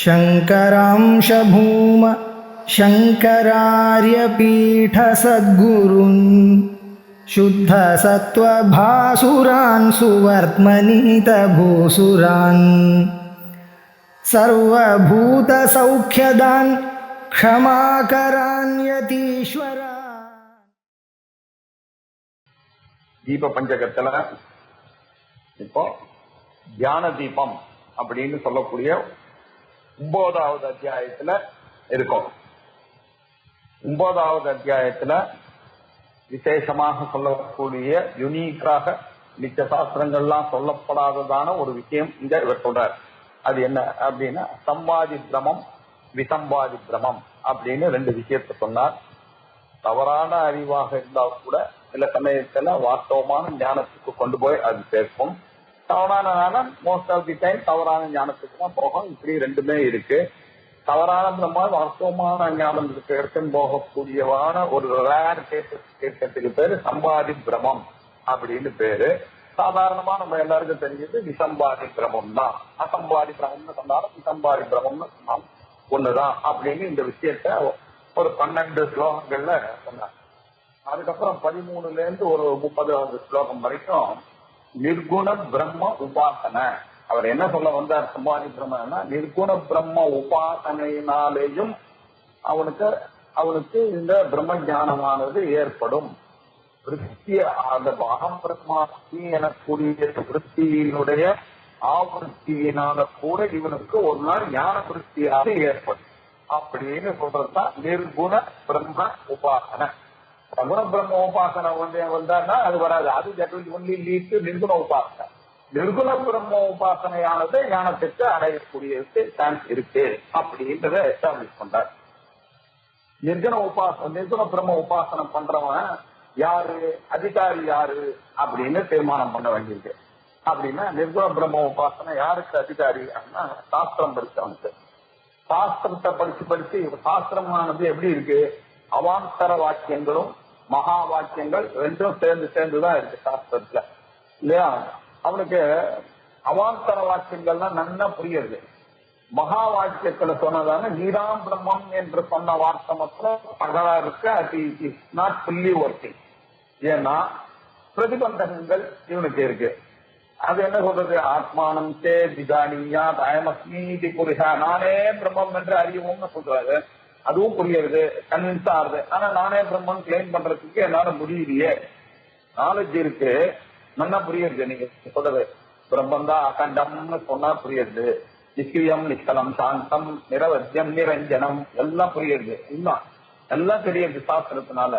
शङ्करांश भूम शङ्करार्यपीठसद्गुरून् शुद्धसत्त्वभासुरान् सुवर्त्मनीतभूसुरान् सर्वभूतसौख्यदान् क्षमाकरान् यतीश्वरान्. தீப பஞ்சகத்துல இப்போ தியான தீபம் அப்படின்னு சொல்லக்கூடிய 9வது அத்தியாயத்துல இருக்கும். 9வது அத்தியாயத்துல விசேஷமாக சொல்லக்கூடிய யுனீக்காக மிச்ச சாஸ்திரங்கள்லாம் சொல்லப்படாததான ஒரு விஷயம் இங்க இவர் சொல்றார். அது என்ன அப்படின்னா சம்பாதி பிரமம் விசம்பாதி பிரமம் அப்படின்னு 2 விஷயத்த சொன்னார். தவறான அறிவாக இருந்தால் கூட சில சமயத்துல வாஸ்தவமான ஞானத்துக்கு கொண்டு போய் அது சேர்க்கும். தவறான மோஸ்ட் ஆஃப் தி டைம் தவறான ஞானத்துக்கு தான் போகும். இப்படி 2மே இருக்கு. தவறான பிரம்மா வாஸ்தவமான ஞானத்துக்கு எடுத்துன்னு போகக்கூடியவான ஒரு ரேர் கேட்கறதுக்கு பேரு சம்பாதி பிரமம் அப்படின்னு பேரு. சாதாரணமா நம்ம எல்லாருக்கும் தெரிஞ்சது விசம்பாதி பிரமம் தான். அசம்பாதி பிரமம்னு சொன்னாலும் விசம்பாதி பிரமம்னு சொன்னாலும் ஒண்ணுதான் அப்படின்னு இந்த விஷயத்த ஒரு 12 ஸ்லோகங்கள்ல சொன்னார். அதுக்கப்புறம் 13ல இருந்து ஒரு 30வது ஸ்லோகம் வரைக்கும் நிர்குண பிரம்ம உபாசனை. அவர் என்ன சொல்ல வந்தார் சம்பாதி பிரம்மன்னா நிர்குண பிரம்ம உபாசனையினாலேயும் அவனுக்கு இந்த பிரம்ம ஞானமானது ஏற்படும். அந்த அகம் பிரம்மாஸ்மி எனக்கூடிய விருத்தியினுடைய ஆவருத்தியினால கூட இவனுக்கு ஒரு நாள் ஞான விருத்தியாக ஏற்படும் அப்படின்னு சொல்றதுதான் நிர்குண பிரம்ம உபாசனை. சகுண பிரம்ம உபாசனை வந்தான்னா அது வராது. அது that will only lead to நிர்குண உபாசனை. நிர்குண பிரம்ம உபாசனையானது ஞானத்துக்கு அடையக்கூடியதுக்கு சான்ஸ் இருக்கு அப்படின்றத எஸ்டாப்ளிஷ் பண்றார். நிர்குண பிரம்ம உபாசனை பண்றவன் யாரு, அதிகாரி யாரு அப்படின்னு தீர்மானம் பண்ண வேண்டியிருக்கு. அப்படின்னா நிர்குண பிரம்ம உபாசனை யாருக்கு அதிகாரி அப்படின்னா சாஸ்திரம் படிச்சவனுக்கு. சாஸ்திரத்தை படிச்சு சாஸ்திரமானது எப்படி இருக்கு, அவாந்தர வாக்கியங்களும் மகா வாக்கியங்கள் 2ம் சேர்ந்துதான் இருக்கு சாஸ்திரத்துல இல்லையா. அவனுக்கு அவாந்தர வாக்கியங்கள்னா நன்னா புரியுது. மகா வாக்கியத்துல சொன்னதான நீராம் பிரம்மம் என்று சொன்ன வார்த்தை மட்டும் பகலா இருக்கு. அது இஸ் நாட் ஃபுல்லி ஒர்க்கிங். ஏன்னா பிரதிபந்தகங்கள் இவனுக்கு இருக்கு. அது என்ன சொல்றது, ஆத்மானம் சே திகானியா தயமஸ்மீதி புருஷா, நானே பிரம்மம் என்று அறியவும்னு சொல்றாரு. அதுவும் புரியுது, கன்வின்ஸ் ஆகுது. ஆனா நானே பிரம்மன் கிளைம் பண்றதுக்கு என்னால முடியலையே. நாலேஜ் இருக்கு, நல்லா புரியுது. நீங்க சொல்றது பிரம்மம் தான் அகண்டம்னு சொன்னா புரியுது. நிஷ்கிரியம் நிஷ்கலம் சாந்தம் நிரவத்தியம் நிரஞ்சனம் எல்லாம் புரியுது. எல்லாம் தெரியுது சாஸ்திரத்தினால.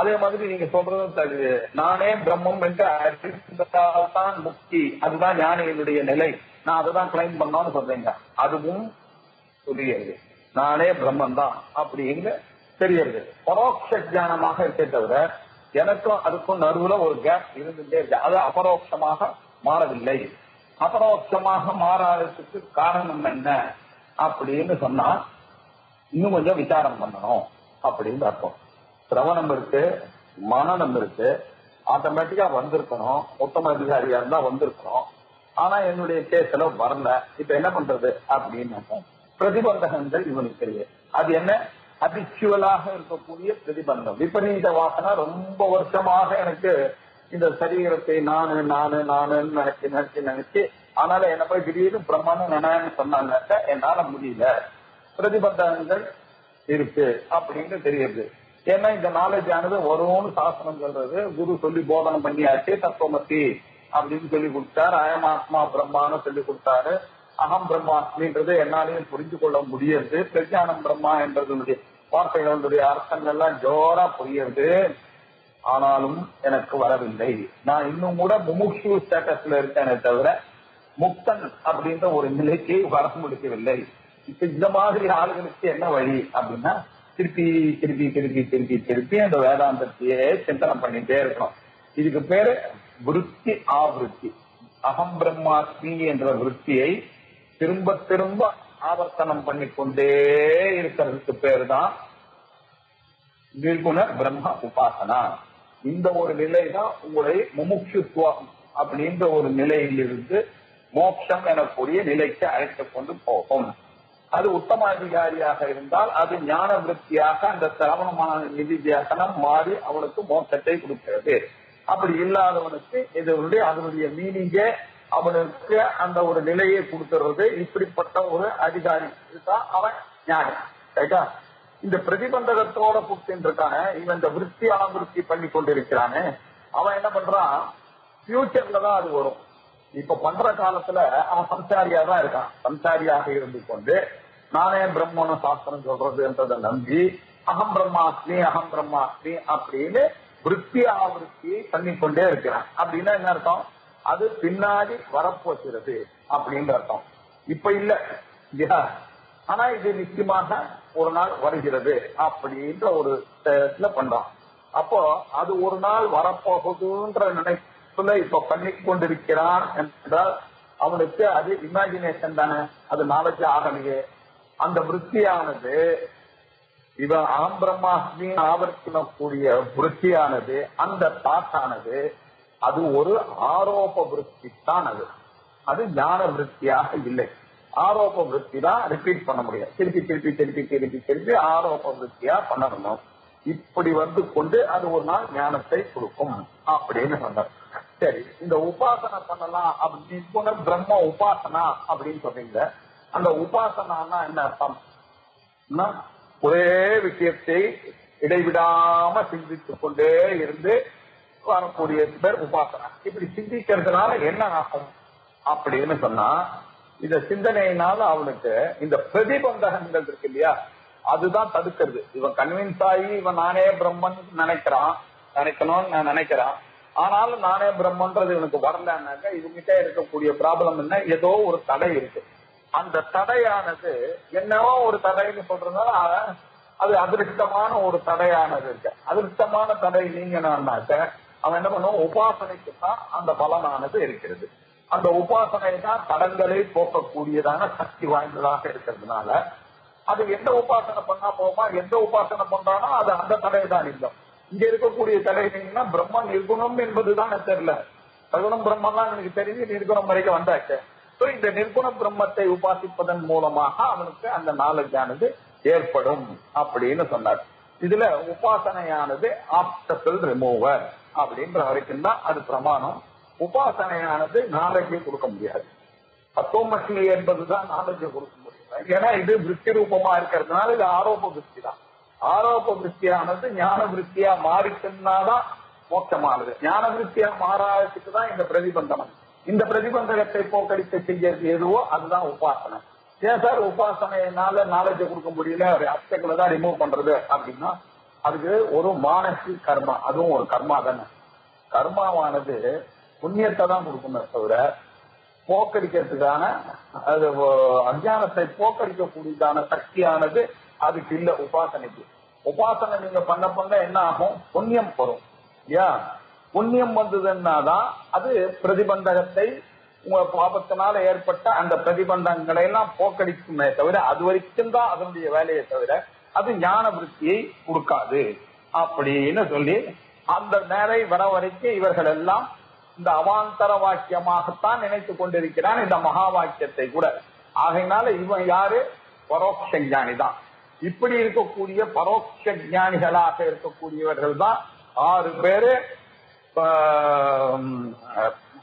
அதே மாதிரி நீங்க சொல்றதும் தெரியுது. நானே பிரம்மம் என்று அறிந்தால்தான் முக்தி, அதுதான் ஞானிகளுடைய நிலை, நான் அதுதான் கிளைம் பண்ணோம்னு சொல்றீங்க. அதுவும் புரியுது. நானே பிரம்மன் தான் அப்படின்னு தெரியுது. பரோட்ச ஞானமாக இருக்கே தவிர எனக்கும் அதுக்கும் நடுவுல ஒரு கேப் இருந்துட்டே இருக்கு. அது அபரோட்சமாக மாறவில்லை. அபரோட்சமாக மாறாததுக்கு காரணம் என்ன அப்படின்னு சொன்னா இன்னும் கொஞ்சம் விசாரம் பண்ணணும் அப்படின்னு அர்த்தம். சிரவணம் இருக்கு, மனநம் இருக்கு, ஆட்டோமேட்டிக்கா வந்திருக்கணும். உத்தம அதிகாரியா இருந்தா வந்திருக்கணும். ஆனா என்னுடைய கேஸ்ல வரல. இப்ப என்ன பண்றது அப்படின்னு பிரதிபந்தகங்கள் இவனுக்கு தெரியும். அது என்ன, அபிச்சுவலாக இருக்கக்கூடிய பிரதிபந்தம். விபரீத வாசனை ரொம்ப வருஷமாக எனக்கு இந்த சரீரத்தை நானு நினைச்சு அதனால என்ன போய் திடீர்னு பிரம்மன்னு நினைன்னு சொன்னாங்க. என்னால முடியல. பிரதிபந்தகங்கள் இருக்கு அப்படின்னு தெரியுது. ஏன்னா இந்த நாலேஜ் ஆனது வரும்னு சாஸ்திரம் சொல்றது. குரு சொல்லி போதனம் பண்ணியாச்சு. தத்துவமசி அப்படின்னு சொல்லி கொடுத்தாரு. அயமாத்மா பிரம்மான்னு சொல்லி கொடுத்தாரு. அகம் பிரம்மாஸ்மின்றது என்னாலையும் புரிஞ்சு கொள்ள முடியுது. பிரஜானம் பிரம்மா என்றதுடைய வார்த்தைகளுடைய அர்த்தங்கள்லாம் ஜோரா புரியுது. ஆனாலும் எனக்கு வரவில்லை. நான் இன்னும் கூட முமுக்ஷு ஸ்டேட்டஸ்ல இருக்கேனே தவிர முக்தன் அப்படின்ற ஒரு நிலைக்கு வர முடிக்கவில்லை. இப்ப இந்த மாதிரி ஆளுகளுக்கு என்ன வழி அப்படின்னா திருப்பி அந்த வேதாந்தத்தையே சிந்தனை பண்ணிட்டே இருக்கணும். இதுக்கு பேரு விருத்தி ஆவருத்தி. அகம் பிரம்மாஸ்மி என்ற விருத்தியை திரும்ப திரும்ப ஆவர்த்தனம் பண்ணிக்கொண்டே இருக்கிறதுக்கு பேரு தான் நிர்குண பிரம்ம உபாசனா. இந்த ஒரு நிலை தான் உங்களை முமுட்சுத்துவம் அப்படின்ற ஒரு நிலையிலிருந்து மோட்சம் எனக்கூடிய நிலைக்கு அழைத்துக் கொண்டு போகும். அது உத்தமாதிகாரியாக இருந்தால் அது ஞான விருத்தியாக அந்த சிரவணமான நிதித்தியாசனம் மாறி அவனுக்கு மோட்சத்தை கொடுக்கிறது. அப்படி இல்லாதவனுக்கு அதனுடைய மீனிங்கே அவனுக்கு அந்த ஒரு நிலையை கொடுத்துறது. இப்படிப்பட்ட ஒரு அதிகாரி இதுதான் அவன் ஞானி. ரைட்டா? இந்த பிரதிபந்தகத்தோட கொடுத்துட்டு இருக்கானே, இவன் இந்த விருத்தி அனவிருத்தி பண்ணி கொண்டிருக்கிறானே, அவன் என்ன பண்றான், ஃபியூச்சர்ல தான் அது வரும். இப்ப பண்ற காலத்துல அவன் சம்சாரியா தான் இருக்கான். சம்சாரியாக இருந்து கொண்டு நானே பிரம்மன்னு சாஸ்திரம் சொல்றதுன்றதை நம்பி அகம் பிரம்மாஸ்மி அப்படின்னு விருத்தி ஆவிருத்தியை பண்ணிக்கொண்டே இருக்கிறான். அப்படின்னா என்ன அர்த்தம், அது பின்னாடி வரப்போகிறது அப்படின்னு அர்த்தம். இப்ப இல்ல இல்லையா, ஆனா இது நிச்சயமாக ஒரு நாள் வருகிறது அப்படின்ற ஒரு இடத்துல பண்றான். அப்போ அது ஒரு நாள் வரப்போகுதுன்ற நினைப்புல இப்ப பண்ணி கொண்டிருக்கிறான் என்றால் அவனுக்கு அது இமேஜினேஷன் தானே, அது நாலேஜ் ஆகலையே. அந்த விருத்தியானது இவன் அகம் பிரம்மாஸ்மி ஆவர்த்தினக்கூடிய விருத்தியானது, அந்த தாட்டானது அது ஒரு ஆரோப விருத்தி தான். அது ஞான விருத்தியாக இல்லை. ஆரோப விருத்தி தான் ரிப்பீட் பண்ண முடியும். திருப்பி திருப்பி திருப்பி திருப்பி திருப்பி ஆரோப விருத்தியா பண்ணணும். இப்படி வந்து கொண்டு அது ஒரு நாள் ஞானத்தை கொடுக்கும் அப்படின்னு சொன்னார். சரி, இந்த உபாசனை பண்ணலாம் அப்படின்னு பிரம்ம உபாசனா அப்படின்னு சொன்னீங்க. அந்த உபாசனான்னா என்ன அர்த்தம்? ஒரே விஷயத்தை இடைவிடாம சிந்தித்துக் கொண்டே இருந்து வரக்கூடிய பேர் உபாசனா. இப்படி சிந்திக்கிறதுனால என்ன ஆகும் அப்படின்னு சொன்னா, இந்த சிந்தனையினால அவனுக்கு இந்த பிரதிபந்தகங்கள் இருக்கு இல்லையா, அதுதான் தடுக்கிறது. இவன் கன்வின்ஸ் ஆகி இவன் நானே பிரம்மன் நினைக்கணும்னு நான் நினைக்கிறான். ஆனாலும் நானே பிரம்மன்றது இவனுக்கு வரலன்னாக்க இவங்கிட்ட இருக்கக்கூடிய ப்ராப்ளம் என்ன, ஏதோ ஒரு தடை இருக்கு. அந்த தடையானது என்னவோ ஒரு தடைன்னு சொல்றதுனால அது அதிருஷ்டமான ஒரு தடையானது இருக்கு. அதிருஷ்டமான தடை நீங்கனாக்க அவன் என்ன பண்ணுவான், உபாசனைக்கு தான் அந்த பலனானது இருக்கிறது. அந்த உபாசனை தான் தடங்களை போக்கக்கூடியதான சக்தி வாய்ந்ததாக இருக்கிறதுனால அது எந்த உபாசனை பண்ணா போகுமா, எந்த உபாசனை பண்றானோ அது அந்த தடை தான் இல்லை. இங்க இருக்கக்கூடிய தடை நீங்கன்னா பிரம்மன் நிர்குணம் என்பதுதான் தெரியல. சகுணம் பிரம்மன் தான் எனக்கு தெரிஞ்சு நிர்குணம் வரைக்கும் வந்தாச்சு. இந்த நிர்குண பிரம்மத்தை உபாசிப்பதன் மூலமாக அவனுக்கு அந்த நாலேஜ் ஆனது ஏற்படும் அப்படின்னு சொன்னார். இதுல உபாசனையானது ஆப்ஸ்டக்கிள் ரிமூவர் அப்படின்ற வரைக்கும் தான் அது பிரமாணம். உபாசனையானது நாலேஜை கொடுக்க முடியாது. தத்துவமசி என்பதுதான் நாலேஜை கொடுக்க முடியும். ஏன்னா இது விருத்தி ரூபமா இருக்கிறதுனால இது ஆரோப விருத்தி தான். ஆரோப விருத்தியானது ஞான விருத்தியா மாறிட்டுனாதான் மோட்சமானது. ஞான விருத்தியா மாறாததுக்கு தான் இந்த பிரதிபந்தனம். இந்த பிரதிபந்தகத்தை போக்கடிக்க செய்யறது எதுவோ அதுதான் உபாசனை. ஏன் சார் உபாசனையினால நாலேஜை கொடுக்க முடியல, ஒரு அப்டக்கிள் தான் ரிமூவ் பண்றது அப்படின்னா, அதுக்கு ஒரு மானசி கர்மா, அதுவும் ஒரு கர்மா தானே. கர்மாவானது புண்ணியத்தை தான் கொடுக்குமே தவிர போக்கடிக்கிறதுக்கான அது அஞ்ஞானத்தை போக்கடிக்கக்கூடியதான சக்தியானது அதுக்கு இல்ல உபாசனைக்கு. உபாசனை நீங்க பண்ண என்ன ஆகும், புண்ணியம் வரும். ஏன் புண்ணியம் வந்ததுன்னாதான் அது பிரதிபந்தகத்தை உங்க பாபத்தினால ஏற்பட்ட அந்த பிரதிபந்தங்களை எல்லாம் போக்கடிக்குமே தவிர அது வரைக்கும் தான் அதனுடைய வேலையை தவிர அது ஞான விருத்தியை கொடுக்காது அப்படின்னு சொல்லி அந்த நேரை வர வரைக்கும் இவர்கள் எல்லாம் இந்த அவாந்தர வாக்கியமாகத்தான் நினைத்துக் கொண்டிருக்கிறான் இந்த மகா வாக்கியத்தை கூட. ஆகையினால இவன் யாரு, பரோட்ச ஞானி தான். இப்படி இருக்கக்கூடிய பரோட்ச ஞானிகளாக இருக்கக்கூடியவர்கள் தான் 6 பேரு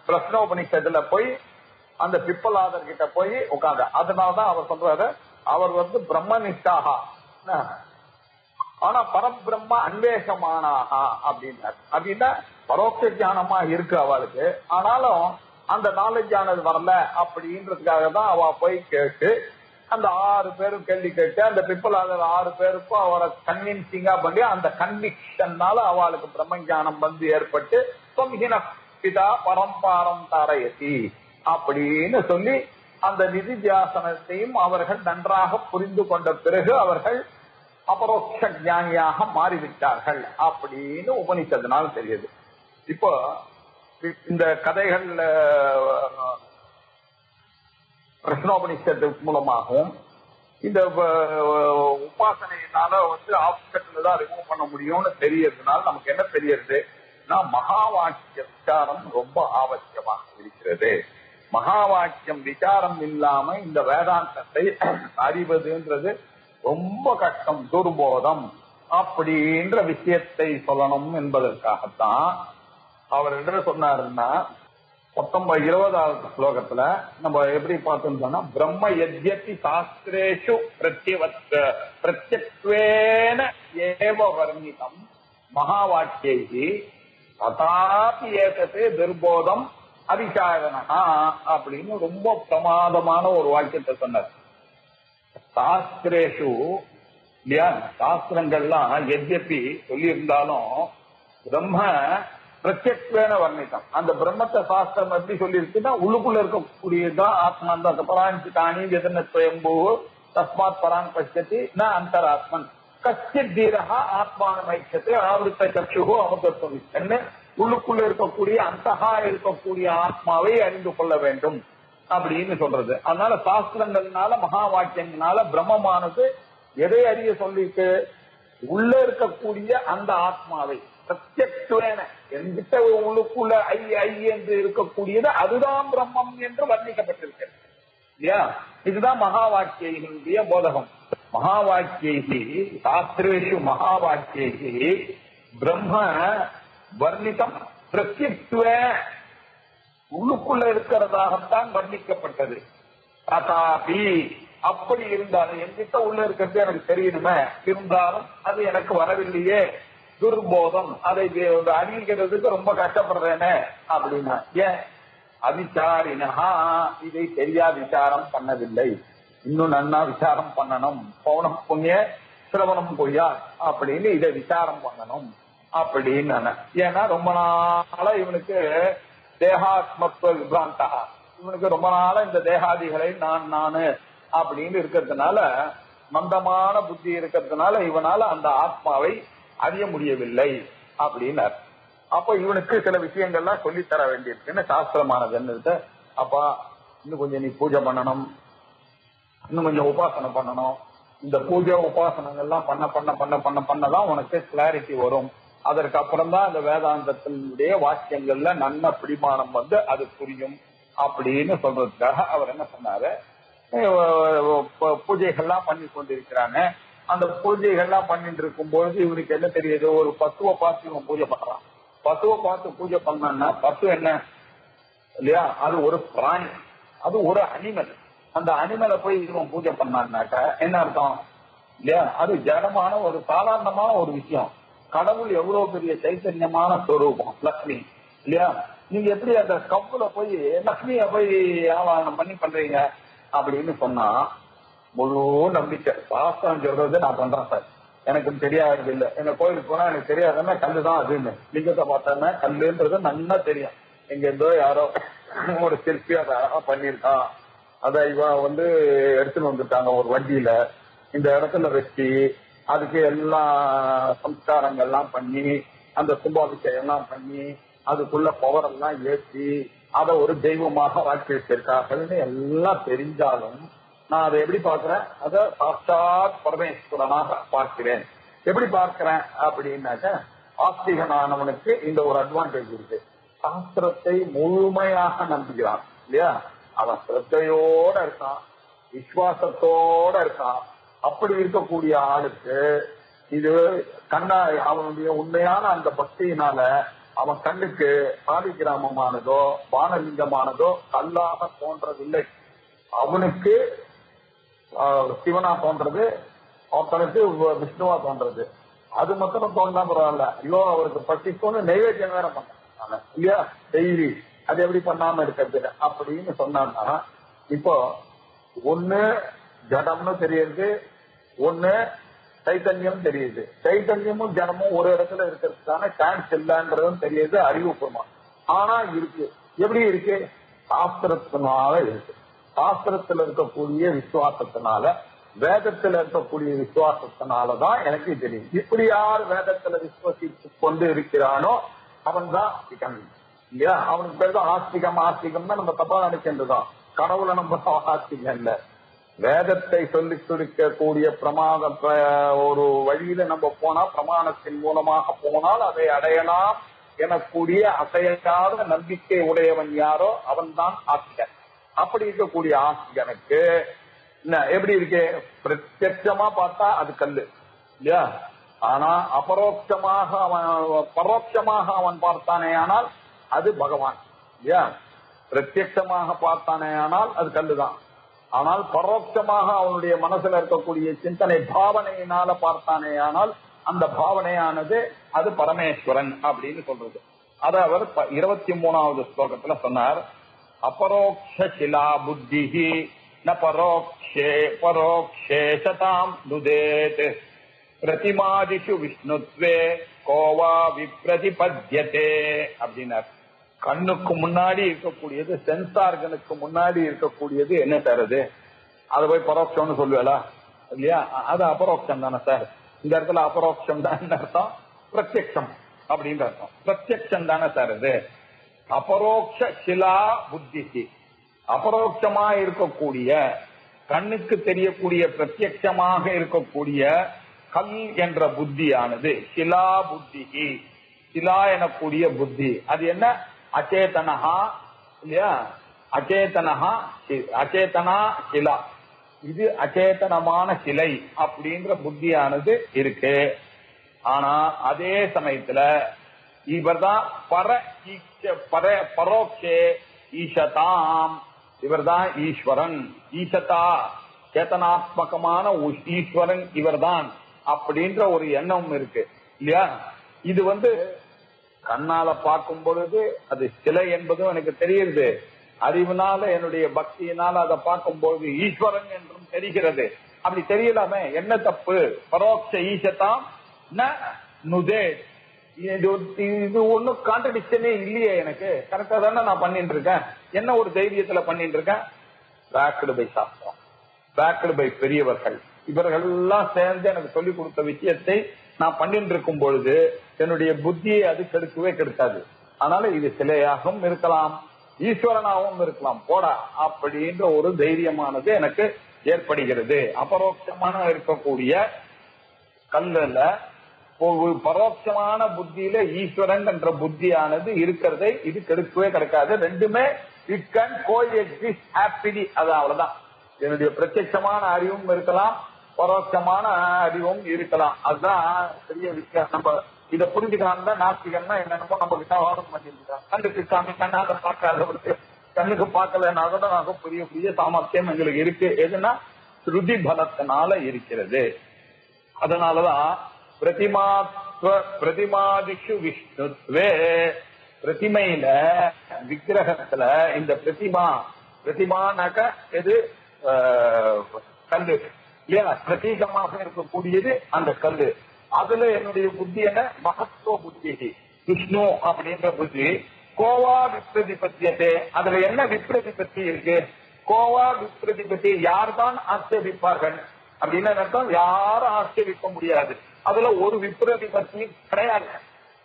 பிரஸ்னோபனிஷத்துல போய் அந்த பிப்பலாதர் கிட்ட போய் உட்கார்ந்த. அதனாலதான் அவர் சொல்றாரு, அவர் பிரம்மனிஷ்டாகா, ஆனா பரபிரம்ம அன்வேஷமானாகா அப்படின்னாரு. அப்படின்னா பரோட்ச ஞானமா இருக்கு அவளுக்கு, ஆனாலும் அந்த நாலேஜ் ஆனது வரல அப்படின்றதுக்காக தான் அவ போய் கேட்டு அந்த 6 பேரும் கேள்வி கேட்டு அந்த பிப்பலாதர் 6 பேருக்கும் அவரை கன்வின்சிங்கா பண்ணி அந்த கன்விக்ஷன்னால அவளுக்கு பிரம்ம ஞானம் ஏற்பட்டு பிதா பரம்பாரம் தாரயசி அப்படின்னு சொல்லி அந்த நிதித்தியாசனத்தையும் அவர்கள் நன்றாக புரிந்து கொண்ட பிறகு அவர்கள் அபரோக்ஷ ஞானியாக மாறிவிட்டார்கள் அப்படின்னு உபனிஷத்தினால் தெரியுது. இப்போ இந்த கதைகள் பிரஸ்னோபனிஷத்து மூலமாகவும் இந்த உபாசனையினால ஆப்ஷன்ல தான் ரிமூவ் பண்ண முடியும்னு தெரியறதுனால நமக்கு என்ன தெரியறது, மகா வாக்கிய விசாரம் ரொம்ப அவசியமாக இருக்கிறது மகா வாக்கியம் விசாரம் இல்லாம இந்த வேதாந்தத்தை அறிவதுன்றது ரொம்ப கஷ்டம், துர்போதம் அப்படின்ற விஷயத்தை சொல்லணும் என்பதற்காகத்தான் அவர் என்ன சொன்னாருன்னா 20வது ஸ்லோகத்துல நம்ம எப்படி பார்த்தோம்னு சொன்னா, பிரம்ம யத்யபி சாஸ்திரேஷு பிரத்யக்வேன ஏவ வர்ணிதம் மகா வாக்கியைஹி ததாபி ஏததே துர்போதம் அவிசாரணா அப்படின்னு ரொம்ப பிரமாதமான ஒரு வாக்கியத்தை சொன்னார். சாஸ்திரேஷு இல்லையா, சாஸ்திரங்கள்லாம் எத்யபி சொல்லி இருந்தாலும் பிரம்ம பிரத்யக்வேன வர்ணிதம், அந்த பிரம்மத்தை சாஸ்திரம் எப்படி சொல்லி இருக்குன்னா உள்ளுக்குள்ள இருக்கக்கூடியதான் ஆத்மா தான். பராஞ்சி தானி எதன ஸ்வயம்பூ தஸ்மாத் பராங் பட்சத்தி ந அந்தராத்மன் கச்சித் தீரஹா ஆத்மான ஐக்கியத்தை ஆவருத்த சக்ஷுகோ அமுதத்துவம், உள்ளுக்குள்ள இருக்கக்கூடிய அந்தகா இருக்கக்கூடிய ஆத்மாவை அறிந்து கொள்ள வேண்டும் அப்படின்னு சொல்றது. அதனால சாஸ்திரங்கள்னால மகா வாக்கியங்களால பிரம்மமானது எதை அறிய சொல்லிட்டு உள்ள இருக்கக்கூடிய அந்த ஆத்மாவை பிரத்யக்வேன என்கிட்ட உள்ளுக்குள்ள ஐ என்று இருக்கக்கூடியது அதுதான் பிரம்மம் என்று வர்ணிக்கப்பட்டிருக்கிறது இல்லையா. இதுதான் மகா வாக்கியங்களுடைய போதகம். மகா வாக்கியைகி சாஸ்திரேஷு மகா வாக்கியைகி பிரம்ம வர்ணிதம் பிரத்யக்துவ உள்ளுக்குள்ள இருக்கிறதாகத்தான் வர்ணிக்கப்பட்டது. ததாபி அப்படி இருந்தாலும் என்கிட்ட உள்ள இருக்கிறது எனக்கு தெரியணுமே, இருந்தாலும் அது எனக்கு வரவில்லையே, துர்போதம், அதை அறிவிக்கிறதுக்கு ரொம்ப கஷ்டப்படுறேனே அப்படின்னா. ஏன் அவிசாரினா இதை சரியா விசாரம் பண்ணவில்லை, இன்னும் நன்னா விசாரம் பண்ணணும், பௌனம் புண்ணிய சிரவணம் பொய்யா அப்படின்னு இதை விசாரம் பண்ணணும் அப்படின்னு. ஏன்னா ரொம்ப நாளா இவனுக்கு தேகாத்மத்துவ விபிராந்தா, இவனுக்கு ரொம்ப நாளா இந்த தேகாதிகளை நானு அப்படின்னு இருக்கிறதுனால, மந்தமான புத்தி இருக்கிறதுனால இவனால அந்த ஆத்மாவை அறிய முடியவில்லை அப்படின்னார். அப்ப இவனுக்கு சில விஷயங்கள்லாம் சொல்லித்தர வேண்டியிருக்குன்னு சாஸ்திரமானது என்னது, அப்பா இன்னும் கொஞ்சம் நீ பூஜை பண்ணணும், இன்னும் கொஞ்சம் உபாசனை பண்ணணும், இந்த பூஜை உபாசனங்கள்லாம் பண்ண பண்ண பண்ண பண்ண பண்ணதான் உனக்கு கிளாரிட்டி வரும், அதற்கு அப்புறம் தான் இந்த வேதாந்தத்தினுடைய வாக்கியங்கள்ல நல்ல பிடிமானம் வந்து அது புரியும் அப்படின்னு சொல்றதுக்காக அவர் என்ன சொன்னாரு, பூஜைகள்லாம் பண்ணி கொண்டிருக்கிறாங்க. அந்த பூஜைகள்லாம் பண்ணிட்டு இருக்கும் பொழுது இவனுக்கு என்ன தெரியுது, ஒரு பசுவை பார்த்து இவன் பூஜை பண்றான். பசுவை பார்த்து பூஜை பண்ணா பசு என்ன இல்லையா, அது ஒரு பிராணி, அது ஒரு அனிமல். அந்த அனிமலை போய் இவன் பூஜை பண்ணான்னாக்க என்ன அர்த்தம் இல்லையா, அது ஜடமான ஒரு சாதாரணமான ஒரு விஷயம். கடவுள் எவ்வளவு பெரிய சைத்தன்யமான ஸ்வரூபம் லக்ஷ்மி இல்லையா, நீங்க எப்படி அந்த கப்புல போய் லக்ஷ்மிய போய் ஆவாகனம் பண்ணி பண்றீங்க அப்படின்னு சொன்னா முழு நம்பிக்கை. சாஸ்திரம் சொல்றது நான் பண்றேன் சார், எனக்கு தெரியாது இல்லை, எங்க கோயிலுக்கு போனா எனக்கு தெரியாதுன்னா கல்லுதான் அதுன்னு, லிங்கத்தை பார்த்தோன்னா கல்லுன்றது நல்லா தெரியும். எங்க இருந்தோ யாரோ ஒரு சிற்பி அதை அழகா பண்ணிருக்கான், அதை இவன் வந்து எடுத்துன்னு வந்துட்டாங்க ஒரு வண்டியில, இந்த இடத்துல வச்சு அதுக்கு எல்லா சம்ஸ்காரங்கள்லாம் பண்ணி அந்த கும்பாபிஷேகம் எல்லாம் பண்ணி அதுக்குள்ள பவர் எல்லாம் ஏற்றி அதை ஒரு தெய்வமாக வாக்கி வச்சிருக்காங்கன்னு எல்லாம் தெரிஞ்சாலும் நான் அதை எப்படி பார்க்கிறேன், அதை சாட்சாத் பரமேஸ்வரனாக பார்க்கிறேன். எப்படி பார்க்கிறேன் அப்படின்னாக்க, ஆஸ்திகனானவனுக்கு இந்த ஒரு அட்வான்டேஜ் இருக்கு, சாஸ்திரத்தை முழுமையாக நம்புகிறான் இல்லையா, அவன் சிரத்தையோட இருக்கான், விசுவாசத்தோட இருக்கான். அப்படி இருக்கக்கூடிய ஆளுக்கு இது கண்ணா அவனுடைய உண்மையான அந்த பக்தியினால அவன் கண்ணுக்கு சாதி கிராமமானதோ வானலிங்கமானதோ கல்லாக தோன்றதில்லை. அவனுக்கு சிவனா தோன்றது, ஒருத்தனுக்கு விஷ்ணுவா தோன்றது. அது மட்டும் தோன்றா பரவாயில்ல, ஐயோ அவருக்கு பசிக்கும்னு நைவேத்தியம் வேற பண்ணாங்க இல்லையா டெய்லி, அது எப்படி பண்ணாம இருக்கிறது அப்படின்னு சொன்னான்னா, இப்போ ஒண்ணு ஜடம்னு தெரியுது, ஒண்ணு சைத்தன்யம் தெரியுது. சைத்தன்யமும் ஜனமும் ஒரு இடத்துல இருக்கிறதுக்கான சான்ஸ் இல்லைன்றதும் தெரியுது அறிவுபூர்வமா. ஆனா இருக்கு, எப்படி இருக்கு, சாஸ்திரத்தினால இருக்கு. சாஸ்திரத்துல இருக்கக்கூடிய விசுவாசத்தினால, வேதத்துல இருக்கக்கூடிய விசுவாசத்தினாலதான் எனக்கு தெரியும். இப்படி யார் வேதத்துல விசுவசித்து கொண்டு இருக்கிறானோ அவன் தான் இல்லையா, அவனுக்கு பேர் தான் ஆஸ்திகம். ஆஸ்திகம்னா நம்ம தப்பா நினைக்கின்றதான், கடவுளை நம்ம ஆஸ்திகம் இல்ல. வேதத்தை சொல்லி கொடுக்கக்கூடிய பிரமாத ஒரு வழியில நம்ம போனா, பிரமாணத்தின் மூலமாக போனால் அதை அடையலாம் எனக்கூடிய அசையாத நம்பிக்கை உடையவன் யாரோ அவன் தான் ஆஸ்திகன். அப்படி இருக்கக்கூடிய ஆஸ்திகனுக்கு எப்படி இருக்கு? பிரத்யட்சமா பார்த்தா அது கல்லு இல்லையா? ஆனா அபரோட்சமாக பரோட்சமாக அவன் பார்த்தானே ஆனால் அது பகவான் இல்லையா? பிரத்யட்சமாக பார்த்தானே ஆனால் அது கல்லுதான். ஆனால் பரோட்சமாக அவனுடைய மனசுல இருக்கக்கூடிய சிந்தனை பாவனையினால பார்த்தானே ஆனால் அந்த பாவனையானது அது பரமேஸ்வரன் அப்படின்னு சொல்றது. அத அவர் 23வது ஸ்லோகத்துல சொன்னார். அபரோக்ஷிலா புத்திஹி ந பரோக்ஷே சதாம் நுதேத் பிரதிமாதிஷு விஷ்ணுத்வே கோவா விப்ரதிபத்யதே அப்படின்னார். கண்ணுக்கு முன்னாடி இருக்கக்கூடியது, சென்சார்கனுக்கு முன்னாடி இருக்கக்கூடியது என்ன சார் அது? அதை போய் பரோட்சம்னு சொல்லுவேலா இல்லையா? அது அபரோக்ஷம் தானே சார். இந்த இடத்துல அபரோக்ஷம் தான் அர்த்தம், பிரத்யக்ஷம் அப்படின்ற அர்த்தம். பிரத்யக்ஷம் தானே சார் அது. அபரோக்ஷ சிலா புத்தி, அபரோக்ஷமா இருக்கக்கூடிய கண்ணுக்கு தெரியக்கூடிய பிரத்யக்ஷமாக இருக்கக்கூடிய கல் என்ற புத்தியானது சிலா புத்தி, சிலா எனக்கூடிய புத்தி அது என்ன? அச்சேதனஹா இல்லையா? அச்சேதனஹா அச்சேதனா சிலா, இது அச்சேதனமான சிலை அப்படின்ற புத்தியானது இருக்கு. ஆனா அதே சமயத்துல இவர்தான் பரோக்ஷே ஈஷதாம், இவர்தான் ஈஸ்வரன். ஈஷதா சேத்தனாத்மகமான ஈஸ்வரன் இவர்தான் அப்படின்ற ஒரு எண்ணம் இருக்கு இல்லையா? இது கண்ணால பார்க்கும் பொழுது அது சிலை என்பதும் எனக்கு தெரியுது. அறிவுனால என்னுடைய பக்தியினால அதை பார்க்கும்போது ஈஸ்வரன் என்றும் தெரிகிறது. அப்படி தெரியலாமே, என்ன தப்பு? பரோட்ச ஈசதாம் நுதே, இது ஒன்னும் கான்ட்ரடிக்ஷனே இல்லையே. எனக்கு கரெக்டா தானே நான் பண்ணிட்டு இருக்கேன். என்ன ஒரு தைரியத்துல பண்ணிட்டு இருக்கேன்? பேக்டு பை சாஸ்திரம், பேக்டு பை பெரியவர்கள், இவர்கள் எல்லாம் சேர்ந்து எனக்கு சொல்லிக் கொடுத்த விஷயத்தை நான் பண்ணிட்டு இருக்கும் பொழுது என்னுடைய புத்தியை அது கெடுக்கவே கெடுக்காது. அதனால இது சிலையாகவும் இருக்கலாம், ஈஸ்வரனாகவும் இருக்கலாம் போடா அப்படின்ற ஒரு தைரியமானது எனக்கு ஏற்படுகிறது. அபரோட்சமான இருக்கக்கூடிய கல்லுல பரோட்சமான புத்தியில ஈஸ்வரன் என்ற புத்தியானது இருக்கிறதை இது கெடுக்கவே கிடைக்காது. ரெண்டுமே இட் கேன் கோஎக்ஸிஸ்ட் ஹாப்பிலி. அது அவ்வளவுதான். என்னுடைய பிரத்யட்சமான அறிவும் இருக்கலாம், பரோட்சமான அறிவும் இருக்கலாம். அதுதான் பெரிய விஷயம். நம்ம இதை புரிஞ்சுக்காம நாஸ்திகன்னா என்னென்னமோ நம்ம கிட்ட வாதம் பண்ணிருக்காங்க. கண்ணுக்கு சாமி கண்ணாக பார்க்காதவருக்கு, கண்ணுக்கு பார்க்கலனாக பெரிய பெரிய சாமர்த்தியம் எங்களுக்கு இருக்கு. எதுனா ஸ்ருதி பலத்தினால இருக்கிறது. அதனாலதான் பிரதிமாதிஷு விஷ்ணுத்வே, பிரதிமையில விக்கிரகத்துல இந்த பிரதிமானாக்க எது? கல்லு இல்லையா? பிரதீகமாக இருக்கக்கூடியது அந்த கல்லு. அதுல என்னுடைய புத்தி என்ன? மகத்துவ புத்தி, விஷ்ணு அப்படின்ற புத்தி. கோவா விப்ரதிபத்தியதே, அதுல என்ன விப்ரதிபத்தி இருக்கு? கோவா விப்ரதிபத்தி, யார்தான் ஆட்சேபிப்பார்கள் அப்படின்னு அர்த்தம். யாரும் ஆட்சேபிக்க முடியாது. அதுல ஒரு விப்ரதிபத்தி கிடையாது.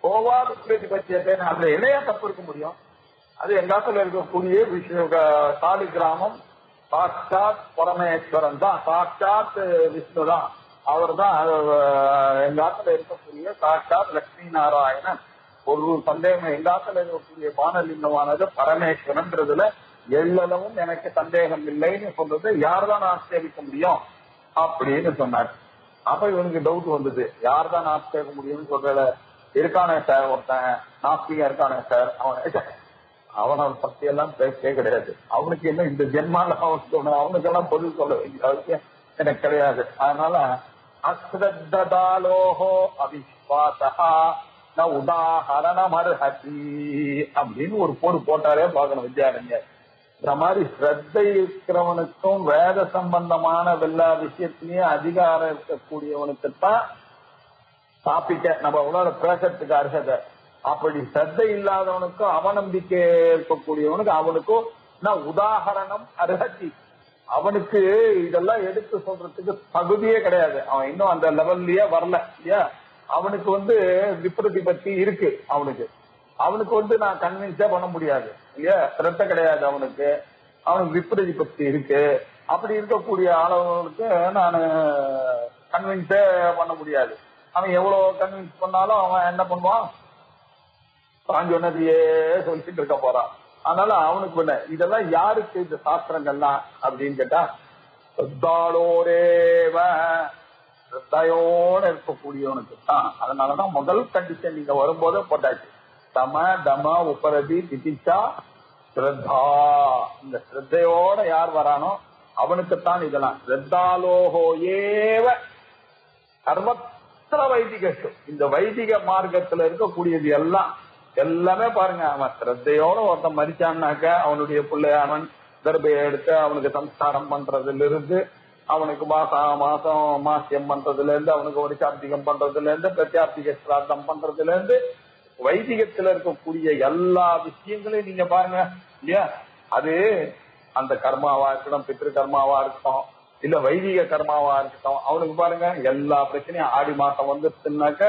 கோவா விப்ரதிபத்தியதே, அதுல என்னையா தப்பு இருக்க முடியும்? அது எங்காத்துல இருக்கக்கூடிய சாலி கிராமம் சாட்சாத் பரமேஸ்வரன் தான், சாட்சாத் விஷ்ணு தான். அவர் தான் எங்காத்துல இருக்கக்கூடிய சாட்சாத் லட்சுமி நாராயணன். ஒரு சந்தேகம், எங்காத்துல இருக்கக்கூடிய பானலிங்கமானது பரமேஸ்வரன்றதுல எல்லளவும் எனக்கு சந்தேகம் இல்லைன்னு சொல்றது யார்தான் ஆட்சேபிக்க முடியும் அப்படின்னு சொன்னார். அப்ப இவனுக்கு டவுட் வந்தது, யார்தான் ஆட்சேபிக்க முடியும்னு சொல்ற இருக்கானே சார், ஒருத்தன் நாஸ்திகா இருக்கானே சார், அவனை பத்தி எல்லாம் பேசவே கிடையாது. அவனுக்கு என்ன இந்த ஜென்மால அவனுக்கெல்லாம் பொருள் சொல்ல வேண்டிய அவசியம் எனக்கு கிடையாது. அதனால அஸ்ரத்ததாலோஹோ அவிஸ்வாசா ந உதாஹரணம் அர்ஹதி அப்படின்னு ஒரு போடு போட்டாரே பார்க்கணும் வித்யாரண்யர். இந்த மாதிரி ஸ்ரத்தை இருக்கிறவனுக்கும் வேத சம்பந்தமான எல்லா விஷயத்திலையும் அதிகாரம் இருக்கக்கூடியவனுக்குத்தான் டாபிக்க நம்ம உலக பேசுறதுக்கு அர்ஹதை. அப்படி ஸ்ரத்தை இல்லாதவனுக்கும் அவநம்பிக்கை இருக்கக்கூடியவனுக்கு அவனுக்கும் உதாகரணம் அர்ஹதி, அவனுக்கு இதெல்லாம் எடுத்து சொல்றதுக்கு தகுதியே கிடையாது. அவன் இன்னும் அந்த லெவல்லயே வரல இல்லையா? அவனுக்கு விப்ரதிபத்தி இருக்கு. அவனுக்கு நான் கன்வின்ஸே பண்ண முடியாது இல்லையா? ஸ்ரத்த கிடையாது அவனுக்கு விப்ரதிபத்தி இருக்கு. அப்படி இருக்கக்கூடிய ஆளவனுக்கு நான் கன்வின்ஸே பண்ண முடியாது. அவன் எவ்வளவு கன்வின்ஸ் பண்ணாலும் அவன் என்ன பண்ணுவான்? தான் சொன்னதையே சொல்லிட்டு இருக்க போறான். அதனால அவனுக்கு இதெல்லாம் யாருக்கு இந்த சாஸ்திரங்கள்லாம் அப்படின்னு கேட்டா ஸ்ரத்தாளோரேவ, ஸ்ரத்தையோட இருக்கக்கூடியவனுக்கு தான். அதனாலதான் முதல் கண்டிஷன் நீங்க வரும்போதே போட்டாச்சு, தம தம உபரதி திதிச்சா ஸ்ரத்தா. இந்த ஸ்ரத்தையோட யார் வரானோ அவனுக்குத்தான் இதெல்லாம். ஸ்ரத்தாலோகோ ஏவ சர்வத்திர வைதிகத்து, இந்த வைதிக மார்க்கத்துல இருக்கக்கூடியது எல்லாமே பாருங்க. அவன் ஸ்ரத்தையோட ஒருத்தன் மரிச்சான்னாக்க அவனுடைய பிள்ளையானவன் கர்ப்பையை எடுத்து அவனுக்கு சம்ஸ்காரம் பண்றதுல இருந்து, அவனுக்கு மாசம் மாசியம் பண்றதுல இருந்து, அவனுக்கு ஒரு சாப்திகம் பண்றதுல இருந்து, பிரத்யாப்திக சிராத்தம் பண்றதுல இருந்து, வைதிகத்துல இருக்கக்கூடிய எல்லா விஷயங்களையும் நீங்க பாருங்க இல்லையா. அது அந்த கர்மாவா இருக்கட்டும், பித்ரு கர்மாவா இருக்கட்டும், இல்ல வைதிக கர்மாவா இருக்கட்டும், அவனுக்கு பாருங்க எல்லா பிரச்சனையும் ஆடி மாசம் வந்துச்சுன்னாக்க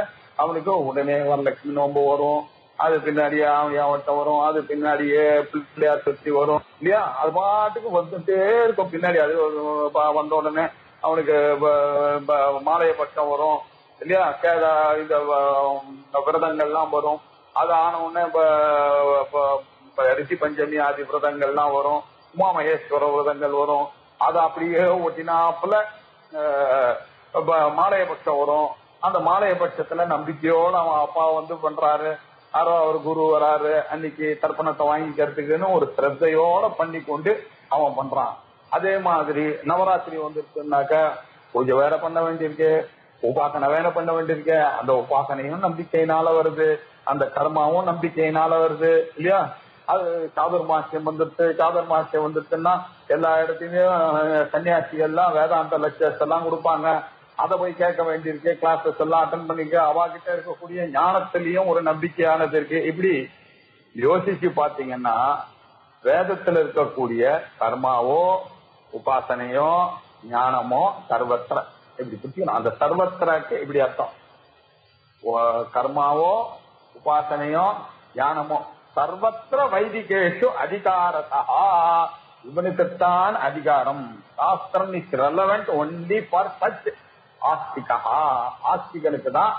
அவனுக்கு உடனே வரலட்சுமி நோம்பு வரும், அது பின்னாடியே அவன்கிட்ட வரும், அது பின்னாடியே பிள்ளையார் சுத்தி வரும் இல்லையா. அது பாட்டுக்கு வந்துட்டே இருக்கும் பின்னாடி. அது வந்த உடனே அவனுக்கு மாலைய பட்சம் வரும் இல்லையா, இந்த விரதங்கள்லாம் வரும். அது ஆன உடனே ரிஷி பஞ்சமி ஆதி விரதங்கள்லாம் வரும், உமா மகேஸ்வர விரதங்கள் வரும். அது அப்படியே ஒட்டினாப்புல மாலைய பட்சம் வரும். அந்த மாலைய பட்சத்துல நம்பிக்கையோட அவன் அப்பா பண்றாரு, யாரோ அவர் குரு வராரு, அன்னைக்கு தர்ப்பணத்தை வாங்கிக்கிறதுக்குன்னு ஒரு சிரத்தையோட பண்ணி கொண்டு அவன் பண்றான். அதே மாதிரி நவராத்திரி வந்துருச்சுனாக்க பூஜை வேற பண்ண வேண்டியிருக்கு, உபாசனை வேற பண்ண வேண்டியிருக்கு. அந்த உபாசனையும் நம்பிக்கையினால வருது, அந்த கர்மாவும் நம்பிக்கையினால வருது இல்லையா. அது சாதுர்மாசியம் வந்துருச்சுன்னா எல்லா இடத்துலயும் சன்னியாசிகள்லாம் வேதாந்த லெக்சர்ஸ் எல்லாம் கொடுப்பாங்க. அதை போய் கேட்க வேண்டியிருக்கு, கிளாஸஸ் எல்லாம் அட்டன் பண்ணிக்க. அவாகிட்ட இருக்கக்கூடிய ஞானத்திலையும் ஒரு நம்பிக்கையானது இருக்கு. இப்படி யோசிச்சு பாத்தீங்கன்னா வேதத்துல இருக்கக்கூடிய கர்மாவோ உபாசனையோ ஞானமோ சர்வத்திர, இப்படி புரிஞ்சுக்கணும். அந்த சர்வத்திரக்கு இப்படி அர்த்தம். கர்மாவோ உபாசனையோ ஞானமோ சர்வத்திர வைதிகேஷு அதிகாரதா, இவனுக்குத்தான் அதிகாரம். சாஸ்திரம் is relevant only for such ஆஸ்திகா, ஆஸ்திகனுக்கு தான்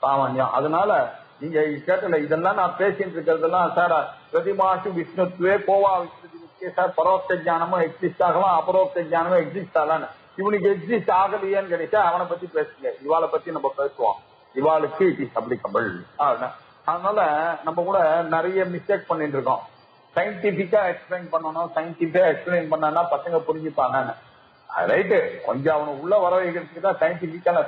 சாமான்யம். அதனால நீங்க கேட்டல இதெல்லாம் நான் பேசிட்டு இருக்கிறதெல்லாம் சார் பிரதிமாசு விஷ்ணுத்வே கோவா விஷ்ணுக்கு சார் பரோட்ச ஜானமும் எக்ஸிஸ்ட் ஆகலாம், அபரோக்ஷ ஜானமும் எக்ஸிஸ்ட் ஆகலான்னு. இவனுக்கு எக்ஸிஸ்ட் ஆகலையான்னு கிடைச்சா அவனை பத்தி பேசுங்க, இவாளை பத்தி நம்ம பேசுவோம். இவாளுக்கு இட் இஸ் அப்ளிகபிள். அதனால நம்ம கூட நிறைய மிஸ்டேக் பண்ணிட்டு இருக்கோம். சயின்டிபிக்கா எக்ஸ்பிளைன் பண்ணணும், சயின்டிபிக்கா எக்ஸ்பிளைன் பண்ணா பசங்க புரிஞ்சுப்பாங்கன்னு. ரைட்டு, கொஞ்சம் அவனை உள்ள வர வைக்கிறதுக்கு தான்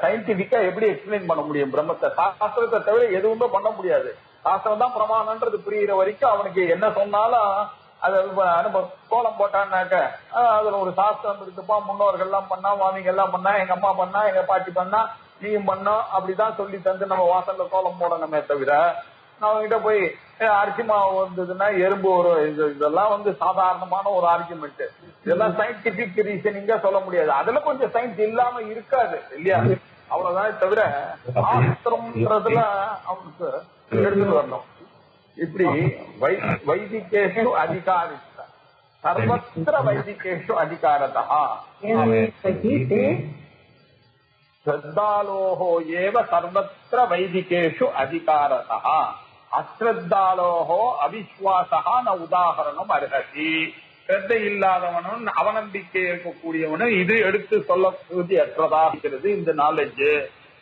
சயின்டிபிக்கா எப்படி எக்ஸ்பிளைன் பண்ண முடியும் பிரம்மத்தை? சாஸ்திரத்தை தவிர எதுவுமே பண்ண முடியாது. சாஸ்திரம் தான் பிரமாணன்றது புரியுற வரைக்கும் அவனுக்கு என்ன சொன்னாலும் அது கோலம் போட்டான்னாக்க அதுல ஒரு சாஸ்திரம் இருக்குப்பா, முன்னோர்கள் எல்லாம் பண்ணா, மாமிங்க எல்லாம் பண்ணா, எங்க அம்மா பண்ணா, எங்க பாட்டி பண்ணா, நீயும் பண்ணோம், அப்படிதான் சொல்லி தந்து நம்ம வாசல்ல கோலம் போடணுமே தவிர அவங்ககிட்ட போய் அரிசி மாவு வந்ததுன்னா எறும்பு வரும், இதெல்லாம் சாதாரணமான ஒரு ஆர்குமெண்ட். இதெல்லாம் சயின்டிபிக் ரீசனிங்கா சொல்ல முடியாது. அதுல கொஞ்சம் சயின்ஸ் இல்லாம இருக்காது இல்லையா, அவ்வளவுதான். தவிர சாஸ்திரம்ன்றதுல அவனுக்கு எடுத்துட்டு வரணும். இப்படி வைதிகேஷு அதிகாரித்த சர்வத்திர வைதிகேஷு அதிகாரதா ஸ்ரத்தாலோஹோ ஏவ சர்வத்திர வைதிகேஷு அதிகாரதா அஸ்ரத்தாலோஹோ அவிஸ்வாசா ந உதாகரணம் அர்ஹதி. ஸ்ரத்தை இல்லாதவனும் அவநம்பிக்கை இருக்கக்கூடியவனும் இது எடுத்து சொல்ல அற்றதா இருக்கிறது இந்த நாலேஜ்.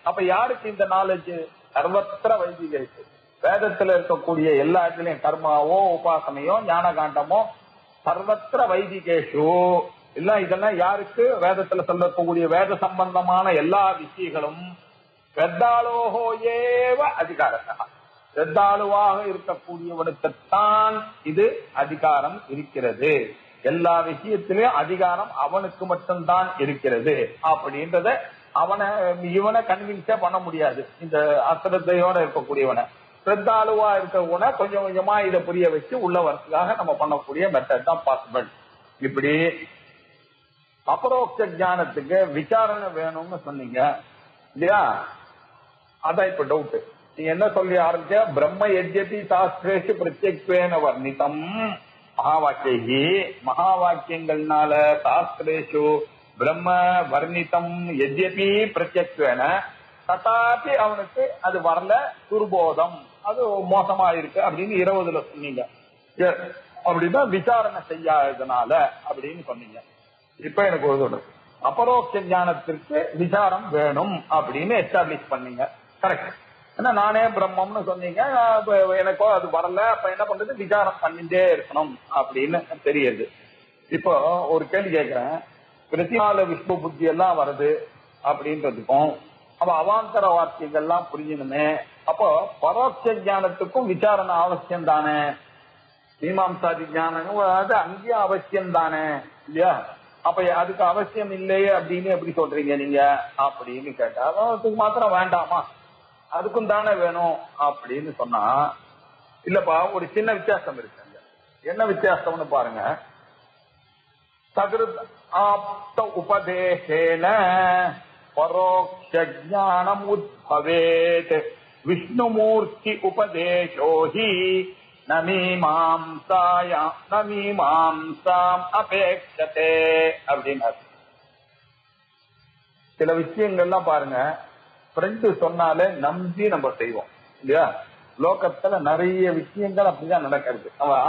அப்ப யாருக்கு இந்த நாலேஜ்? சர்வத்திர வைதிகேஷு, வேதத்துல இருக்கக்கூடிய எல்லா இடத்துலயும் கர்மாவோ உபாசனையோ ஞானகாண்டமோ சர்வத்திர வைதிகேஷு இல்ல. இதெல்லாம் யாருக்கு? வேதத்துல சொல்லக்கூடிய வேத சம்பந்தமான எல்லா விஷயங்களும் ஸ்ரத்தாலோஹோ ஏவ அதிகாரத்தா, ஸ்ரத்தாலுவாக இருக்கக்கூடியவனுக்குத்தான் இது அதிகாரம் இருக்கிறது. எல்லா விஷயத்திலும் அதிகாரம் அவனுக்கு மட்டும்தான் இருக்கிறது அப்படின்றத இவனை கன்வின்ஸே பண்ண முடியாது. இந்த அஸ்ரத்தையோட இருக்கக்கூடியவனை, ஸ்ரத்தாலுவா இருக்கவன கொஞ்சம் கொஞ்சமா இதை புரிய வச்சு உள்ள வரதுக்காக நம்ம பண்ணக்கூடிய மெத்தட் தான் பாசிபிள். இப்படி அபரோக்ஷ ஞானத்துக்கு விசாரணை வேணும்னு சொன்னீங்க இல்லையா? அதான் இப்ப டவுட். நீங்க என்ன சொல்லி ஆரம்பிச்ச? பிரம்ம யஜ்யதி சாஸ்திரேஷு பிரத்யக்வேன வர்ணிதம் மகா வாக்கியி, மகா வாக்கியங்கள்னால சாஸ்திரேஷு பிரம்ம வர்ணிதம் யஜ்யபி பிரத்யக்வேன ததாபி அவனுக்கு அது வரல, துர்போதம், அது மோசமா இருக்கு அப்படின்னு 20ல சொன்னீங்க. அப்படின்னா விசாரணை செய்யாததுனால அப்படின்னு சொன்னீங்க. இப்ப எனக்கு ஒரு சொல்றது, அபரோக்ஷ ஞானத்திற்கு விசாரம் வேணும் அப்படின்னு எஸ்டாப்ளிஷ் பண்ணீங்க. கரெக்ட். ஏன்னா நானே பிரம்மம்னு சொன்னீங்க, எனக்கோ அது வரல, அப்ப என்ன பண்றது, விசாரம் பண்ணிட்டே இருக்கணும் அப்படின்னு தெரியுது. இப்போ ஒரு கேள்வி கேட்கிறேன், பிரதிமால விஷ்ணு புத்தி எல்லாம் வருது அப்படின்றதுக்கும் அப்ப அவாந்தர வாக்கியங்கள்லாம் புரியணுமே, அப்போ பரோட்ச ஞானத்துக்கும் விசாரணை அவசியம் தானே, மீமாம்சாதி ஞானம் அது அங்கேயும் அவசியம் தானே இல்லையா? அப்ப அதுக்கு அவசியம் இல்லையே அப்படின்னு எப்படி சொல்றீங்க நீங்க அப்படின்னு கேட்டா, அதுக்கு மாத்திரம் வேண்டாமா, அதுக்கும் தானே வேணும் அப்படின்னு சொன்னா, இல்லப்பா ஒரு சின்ன வித்தியாசம் இருக்குங்க. என்ன வித்தியாசம்னு பாருங்க. சகிருத் ஆப்த உபதேசேன பரோக்ஷ ஞானம் உத்பவேத், விஷ்ணுமூர்த்தி உபதேசோஹி நமீமாம்சாம் அபேக்ஷதே அப்படின்னாரு. சில விஷயங்கள்லாம் பாருங்க, ஃப்ரெண்டு சொன்னாலே நம்பி நம்ம செய்வோம் இல்லையா? லோகத்துல நிறைய விஷயங்கள் அப்படிதான் நடக்கிறது. அவன்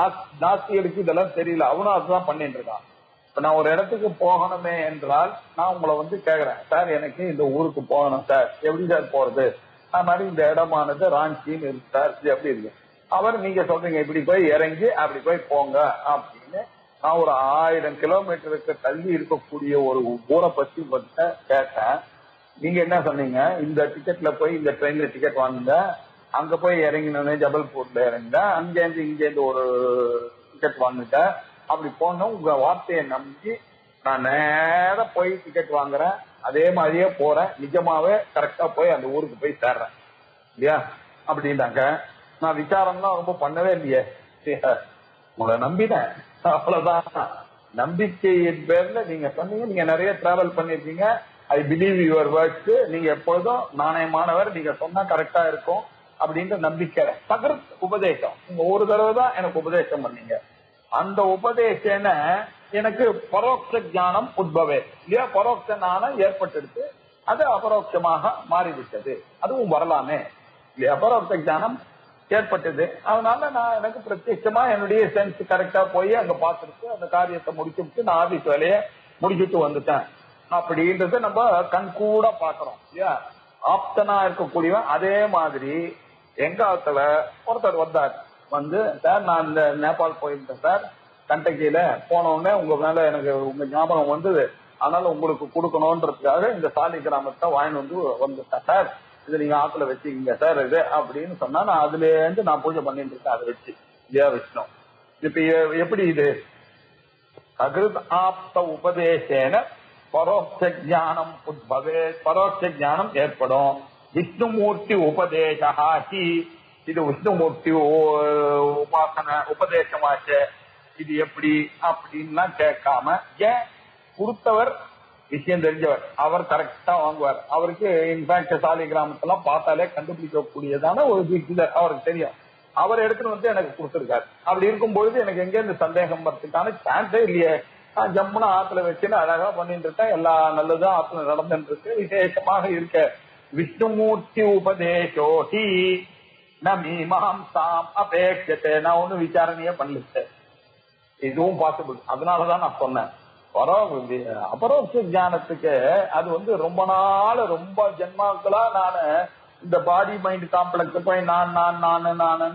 நாஸ்திகளுக்கு இதெல்லாம் தெரியல, அவனும் அதுதான் பண்ணிட்டு இருக்கான். இப்ப நான் ஒரு இடத்துக்கு போகணுமே என்றால் நான் உங்களை வந்து கேக்குறேன், சார் எனக்கு இந்த ஊருக்கு போகணும் சார், எப்படி சார் போறது, அது மாதிரி இந்த இடமானது ராஞ்சின்னு இருக்கு சார், இது எப்படி இருக்கு. அவர் நீங்க சொல்றீங்க இப்படி போய் இறங்கி அப்படி போய் போங்க அப்படின்னு. நான் ஒரு 1000 கிலோமீட்டருக்கு தள்ளி இருக்கக்கூடிய ஒரு ஊரை பத்தி கேட்டேன். நீங்க என்ன சொன்னீங்க, இந்த டிக்கெட்ல போய் இந்த ட்ரெயின்ல டிக்கெட் வாங்குங்க, அங்க போய் இறங்கினோடனே ஜபல்பூர்ல இறங்க, இங்கேருந்து ஒரு டிக்கெட் வாங்குங்க, அப்படி போனோம். உங்க வார்த்தையை நம்பி நான் நேர போய் டிக்கெட் வாங்குறேன், அதே மாதிரியே போறேன், நிஜமாவே கரெக்டா போய் அந்த ஊருக்கு போய் சேர்றேன் இல்லையா அப்படின்னாக்க, நான் விசாரம்லாம் ரொம்ப பண்ணவே இல்லையே, உங்களை நம்பினேன் அவ்வளவுதான். நம்பிக்கையின் பேர்ல நீங்க சொன்னீங்க, நீங்க நிறைய டிராவல் பண்ணிருக்கீங்க, ஐ பிலீவ் யுவர் வேர்ட்ஸ், நீங்க எப்பொழுதும் நாணயமானவர், நீங்க சொன்னா கரெக்டா இருக்கும் அப்படின்ற நம்பிக்கை. சகிருத் உபதேசம், நீங்க ஒரு தடவை தான் எனக்கு உபதேசம் பண்ணீங்க, அந்த உபதேசன எனக்கு பரோட்ச ஞானம் உத்பவே இல்லையா, பரோட்ச ஞானம் ஏற்பட்டெடுத்து அது அபரோட்சமாக மாறிவிட்டது, அதுவும் வரலாமே இல்லையா, பரோட்ச ஞானம் ஏற்பட்டது. அதனால நான் எனக்கு பிரத்யட்சமா என்னுடைய சென்ஸ் கரெக்டா போய் அங்க பார்த்துட்டு அந்த காரியத்தை முடிச்சுட்டு நான் ஆபீஸ் வேலையை முடிச்சுட்டு வந்துட்டேன் அப்படின்றத நம்ம கண் கூட பாக்குறோம் இல்லையா. ஆப்தனா இருக்கக்கூடியவன் அதே மாதிரி எங்க ஆத்துல ஒருத்தர் வந்தார், வந்து சார் நான் இந்த நேபாள் போயிருந்தேன் சார், கண்டக்கியில போன உடனே உங்க மேல எனக்கு உங்க ஞாபகம் வந்தது, அதனால உங்களுக்கு கொடுக்கணும்ன்றதுக்காக இந்த சாலி கிராமத்தை வாங்கி வந்துட்டேன் சார், இது நீங்க ஆத்துல வச்சுக்கீங்க சார் இது அப்படின்னு சொன்னா, நான் அதுல இருந்து நான் பூஜை பண்ணிட்டு இருக்கேன் அதை வச்சு இல்லையா விஷ்ணு. இப்ப எப்படி இது சகிருத் ஆப்த உபதேசேன பரோட்ச ஞானம் உத்பவே, பரோட்ச ஞானம் ஏற்படும். விஷ்ணுமூர்த்தி உபதேசாகி, இது விஷ்ணுமூர்த்தி உபாசன உபதேசமாச்சு, இது எப்படி அப்படின்லாம் கேட்காம, ஏன் கொடுத்தவர் விஷயம் தெரிஞ்சவர், அவர் கரெக்டா வாங்குவார், அவருக்கு இன்ஃபேக்ட் சாலி கிராமத்தெல்லாம் பார்த்தாலே கண்டுபிடிக்கக்கூடியதான ஒரு பிக்சர் அவருக்கு தெரியும், அவர் எடுத்துட்டு வந்து எனக்கு கொடுத்துருக்காரு. அப்படி இருக்கும்பொழுது எனக்கு எங்க இந்த சந்தேகம் வரதுக்கான சான்ஸே இல்லையே, நான் ஜம்முன்னு ஆத்துல வச்சுன்னு அழகா பண்ணிட்டு இருக்கேன், எல்லா நல்லதும் ஆத்துல நடந்துட்டு இருக்கு, விசேஷமாக இருக்க. விஷ்ணுமூர்த்தி உபதேசோஹி நமீமாம்சாம் அபேக்ஷதே, நான் ஒன்னும் விசாரணையே பண்ணல, இதுவும் பாசிபிள். அதனாலதான் நான் சொன்னேன் அபரோக்ஷ ஞானத்துக்கு அது வந்து ரொம்ப நாள் ரொம்ப ஜென்மாக்களா நான் இந்த பாடி மைண்ட் காம்ப்ளெக்ஸ் போய் நான்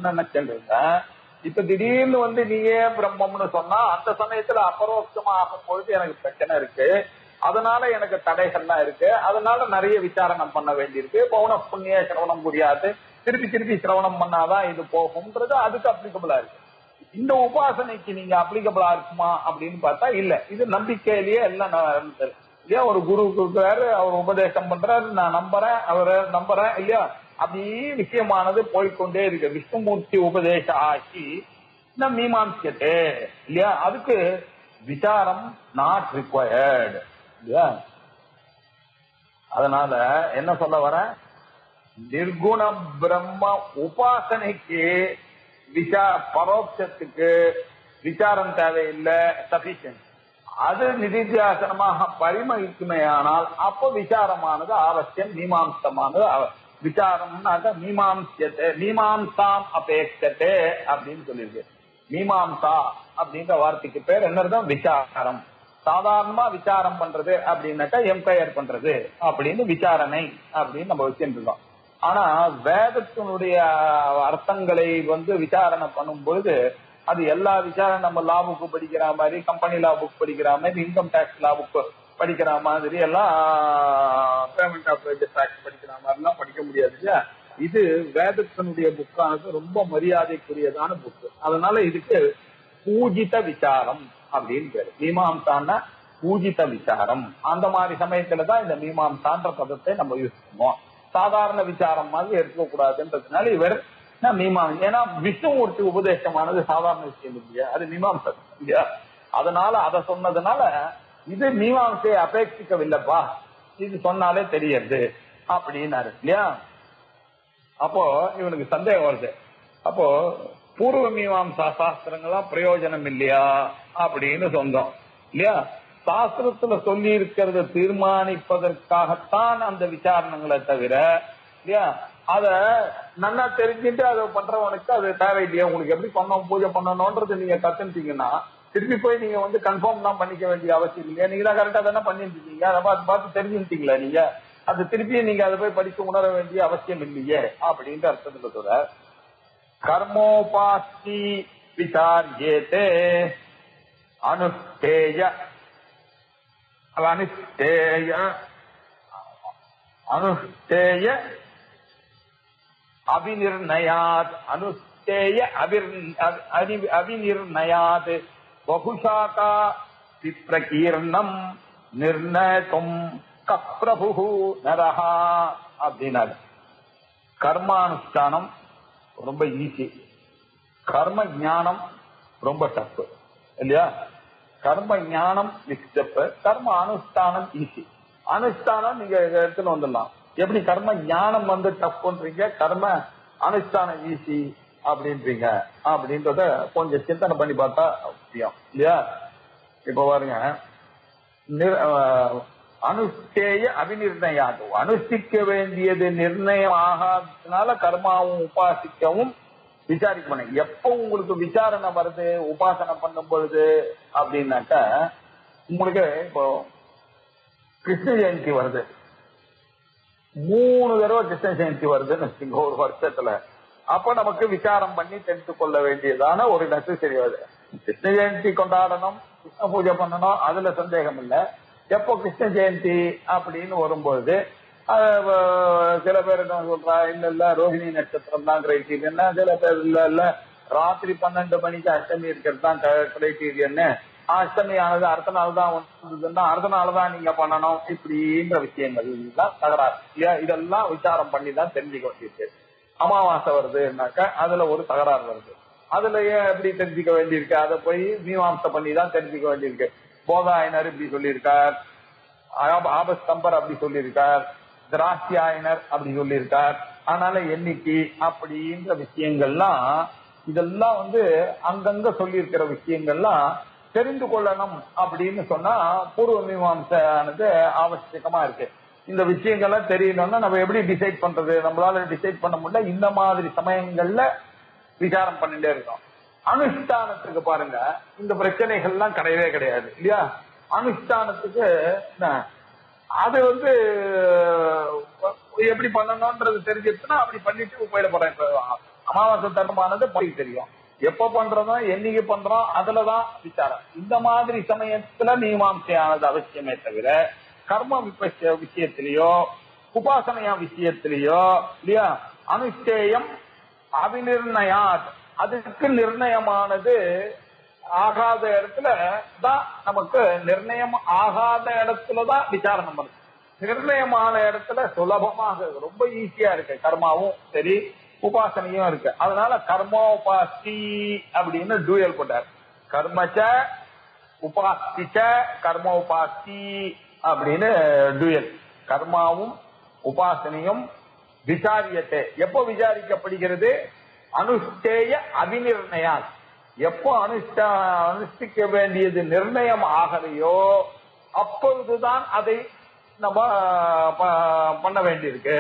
நினைச்சிட்டு இருந்தேன். இப்ப திடீர்னு வந்து நீயே பிரம்மம்னு சொன்னா அந்த சமயத்துல அபரோக்ஷமா ஆகும் பொழுது எனக்கு பிரச்சனை இருக்கு, அதனால எனக்கு தடைகள்லாம் இருக்கு, அதனால நிறைய விசாரணம் பண்ண வேண்டியிருக்கு. பௌன புண்ணிய சிரவணம் புரியாது, திருப்பி சிரவணம் பண்ணாதான் இது போகும்ன்றது அதுக்கு அப்ளிகபிளா இருக்கு. இந்த உபாசனைக்கு நீங்க அப்ளிகபிளா இருக்குமா அப்படின்னு பார்த்தா இல்ல. இது நம்பிக்கையிலேயே எல்லாம் இல்லையா, ஒரு குருக்கு வேறு அவர் உபதேசம் பண்றாரு, நான் நம்புறேன், அவரை நம்புறேன் இல்லையா, அப்படி விஷயமானது போய்கொண்டே இருக்கு. விஷ்ணுமூர்த்தி உபதேச ஆகி மீமாம்சத்தே இல்லையா, அதுக்கு விசாரம் நாட் ரிக்வயர்டு இல்லையா. அதனால என்ன சொல்ல வர, நிர்குண பிரம்ம உபாசனைக்கு பரோட்சத்துக்கு விசாரம் தேவையில்லை, சபிஷியன்ட். அது நிதித்தியாசனமாக பரிமளிக்குமே ஆனால் அப்போ விசாரமானது அவசியம், மீமாம்சமானது விசாரம்னாக்க மீமாம்சத்தை மீமாம்சாம் அபேட்சத்தே அப்படின்னு சொல்லியிருக்கு. மீமாம்சா அப்படின்ற வார்த்தைக்கு பேர் என்னதான் விசாரம். சாதாரணமா விசாரம் பண்றது அப்படின்னாக்கா எம்பையர் பண்றது அப்படின்னு விசாரணை அப்படின்னு நம்ம வச்சுருந்தோம். ஆனா வேதத்தினுடைய அர்த்தங்களை விசாரணை பண்ணும் பொழுது அது எல்லா விசாரணை நம்ம லா புக்கு படிக்கிற மாதிரி, கம்பெனி லா புக் படிக்கிற மாதிரி, இன்கம் டாக்ஸ் லா புக் படிக்கிற மாதிரி எல்லாம், பேமெண்ட் ஆஃப் டாக்ஸ் படிக்கிற மாதிரி எல்லாம் படிக்க முடியாது இல்லையா. இது வேதத்தினுடைய புக்கானது ரொம்ப மரியாதைக்குரியதான புக்கு. அதனால இதுக்கு பூஜித விசாரம் அப்படின்னு பேரு. மீமாம்சான்னா பூஜித விசாரம். அந்த மாதிரி சமயத்துலதான் இந்த மீமாம்சான்ற பதத்தை நம்ம யூஸ் பண்ணுவோம். சாதாரண விசாரம் மாதிரி எடுக்க கூடாதுன்றதுனால இவர் மீமாம்சம். ஏன்னா விஷ்ணுமூர்த்தி உபதேசமானது சாதாரண விஷயம் இல்லையா, அது மீமாம்சம் இல்லையா. அதனால அதை சொன்னதுனால இது மீமாம்சையை அபேட்சிக்கவில்லைப்பா, இது சொன்னாலே தெரியுது அப்படின்னாரு இல்லையா. அப்போ இவனுக்கு சந்தேகம் வருது. அப்போ பூர்வ மீமாம்சா சாஸ்திரங்கள்லாம் பிரயோஜனம் இல்லையா அப்படின்னு சொன்னோம் இல்லையா. சாஸ்திரத்துல சொல்லி இருக்கிறத தீர்மானிப்பதற்காகத்தான் அந்த விசாரணங்களை தவிர இல்லையா, அத நல்லா தெரிஞ்சுட்டு அதை பண்றவனுக்கு அது தேவையில்லையா. உங்களுக்கு எப்படி பண்ணணும், பூஜை பண்ணணும்ன்றது நீங்க கத்துட்டீங்கன்னா திருப்பி போய் நீங்க கன்ஃபார்ம் தான் பண்ணிக்க வேண்டிய அவசியம் இல்லையா. நீங்க தான் கரெக்டா தானே பண்ணிட்டு இருக்கீங்க, அதை பார்த்து தெரிஞ்சுட்டீங்களா நீங்க, அது திருப்பி நீங்க அதை போய் படிச்சு உணர வேண்டிய அவசியம் இல்லையே அப்படின்ற அர்த்தத்துல சொல்ற. கர்மோபாஸ்தி விசாரியேதே அனுஷ்டேய அனுஷ்டேய அனுஷ்டேய அபிநிர்ணயாத் அனுஷ்டேய அபிநிர்ணயாத் பகுஷாகா விப்ரகீர்ணம் நிர்ணயம் கப்ரபு நரஹா அப்படின்னாரு. கர்மானுஷ்டானம் ரொம்ப ஈஸி, கர்ம ஞானம் ரொம்ப டஃப் இல்லையா. கர்ம ஞானம் ஸ்டெப், கர்ம அனுஷ்டானம் ஈஸி. அனுஷ்டானம் நீங்க எடுத்துன்னு வந்துடலாம். எப்படி கர்ம ஞானம் டஃப்ன்றீங்க, கர்ம அனுஷ்டானம் ஈஸி அப்படின்றீங்க அப்படின்றத கொஞ்சம் சிந்தனை பண்ணி பார்த்தா முக்கியம் இல்லையா. இப்ப பாருங்க, அனுஷ்டேய அபிநிர்ணயாது, அனுஷ்டிக்க வேண்டியது நிர்ணயம் ஆகாததுனால கர்மாவும் உபாசிக்கவும் விசாரிக்க பண்ண. எப்ப உங்களுக்கு விசாரணை வருது உபாசனை பண்ணும் பொழுது அப்படின்னாக்க, உங்களுக்கு இப்போ கிருஷ்ண ஜெயந்தி வருது, 3 தடவை கிருஷ்ண ஜெயந்தி வருதுன்னு வச்சுக்கோங்க ஒரு வருஷத்துல. அப்ப நமக்கு விசாரம் பண்ணி தெரிந்து கொள்ள வேண்டியதான ஒரு நெசசரி வருது. கிருஷ்ண ஜெயந்தி கொண்டாடணும், கிருஷ்ண பூஜை பண்ணணும், அதுல சந்தேகம் இல்லை. எப்போ கிருஷ்ண ஜெயந்தி அப்படின்னு வரும்பொழுது சில பேர் என்ன சொல்றா, இல்ல ரோஹிணி நட்சத்திரம் தான் கிரைட்டீரியன், சில பேர் இல்ல ராத்திரி 12 மணிக்கு அஷ்டமி இருக்கிறது தான் கிரைட்டீரியன், அஷ்டமி ஆனது அடுத்த நாள் தான் வந்ததுன்னா அடுத்த நாள் தான் நீங்க பண்ணணும், இப்படின்ற விஷயங்கள் தான் தகராறு. இதெல்லாம் விசாரம் பண்ணி தான் தெரிஞ்சுக்க வேண்டியிருக்கு. அமாவாசை வருதுன்னாக்கா அதுல ஒரு தகராறு வருது, அதுல ஏன் எப்படி தெரிஞ்சுக்க வேண்டியிருக்கு, அதை போய் மீமாம்சை பண்ணி தான் தெரிஞ்சுக்க வேண்டியிருக்கு. போதாயனர் இப்படி சொல்லியிருக்கார், ஆபஸ்தம்பர் அப்படி சொல்லியிருக்கார், திராட்சியாயனர் அப்படி சொல்லியிருக்கார், அதனால எண்ணிக்கை அப்படின்ற விஷயங்கள்லாம் இதெல்லாம் அங்கங்க சொல்லியிருக்கிற விஷயங்கள்லாம் தெரிந்து கொள்ளணும் அப்படின்னு சொன்னா பூர்வ மீமாம்சானது அவசியமா இருக்கு. இந்த விஷயங்கள்லாம் தெரியணும்னா நம்ம எப்படி டிசைட் பண்றது, நம்மளால டிசைட் பண்ண முடியல. இந்த மாதிரி சமயங்கள்ல விசாரம் பண்ணிட்டே இருக்கோம். அனுஷ்டானத்துக்கு பாருங்க, இந்த பிரச்சனைகள்லாம் கிடையவே கிடையாது இல்லையா. அனுஷ்டானத்துக்கு அது எப்படி பண்ணணும்ன்றது தெரிஞ்சிருச்சுன்னா அப்படி பண்ணிட்டு போயிட போறேன். அமாவாசை தர்மமானது படி தெரியும், எப்ப பண்றோம் என்னைக்கு பண்றோம் அதுலதான் விசாரம். இந்த மாதிரி சமயத்துல மீமாம்சையானது அவசியமே தவிர கர்ம விஷயத்திலேயோ உபாசனையா விஷயத்திலேயோ இல்லையா அனுஷ்டேயம் அபிநிர்ணயாத், அதுக்கு நிர்ணயமானது ஆகாத இடத்துல தான் நமக்கு நிர்ணயம் ஆகாத இடத்துலதான் விசாரணை பண்ணுது. நிர்ணயமான இடத்துல சுலபமாக ரொம்ப ஈஸியா இருக்கு, கர்மாவும் சரி உபாசனையும் இருக்கு. அதனால கர்மோபாஸ்தி அப்படின்னு டூயல் போட்டார். கர்மச்ச உபாஸ்திச்ச கர்மோபாஸ்தி அப்படின்னு டூயல். கர்மாவும் உபாசனையும் விசாரியத்தை எப்போ விசாரிக்கப்படுகிறது, அனுஷ்டேய அபிநிர்ணயா, எப்போ அனுஷ்டிக்க வேண்டியது நிர்ணயம் ஆகலையோ அப்பொழுதுதான் அதை நம்ம பண்ண வேண்டியிருக்கு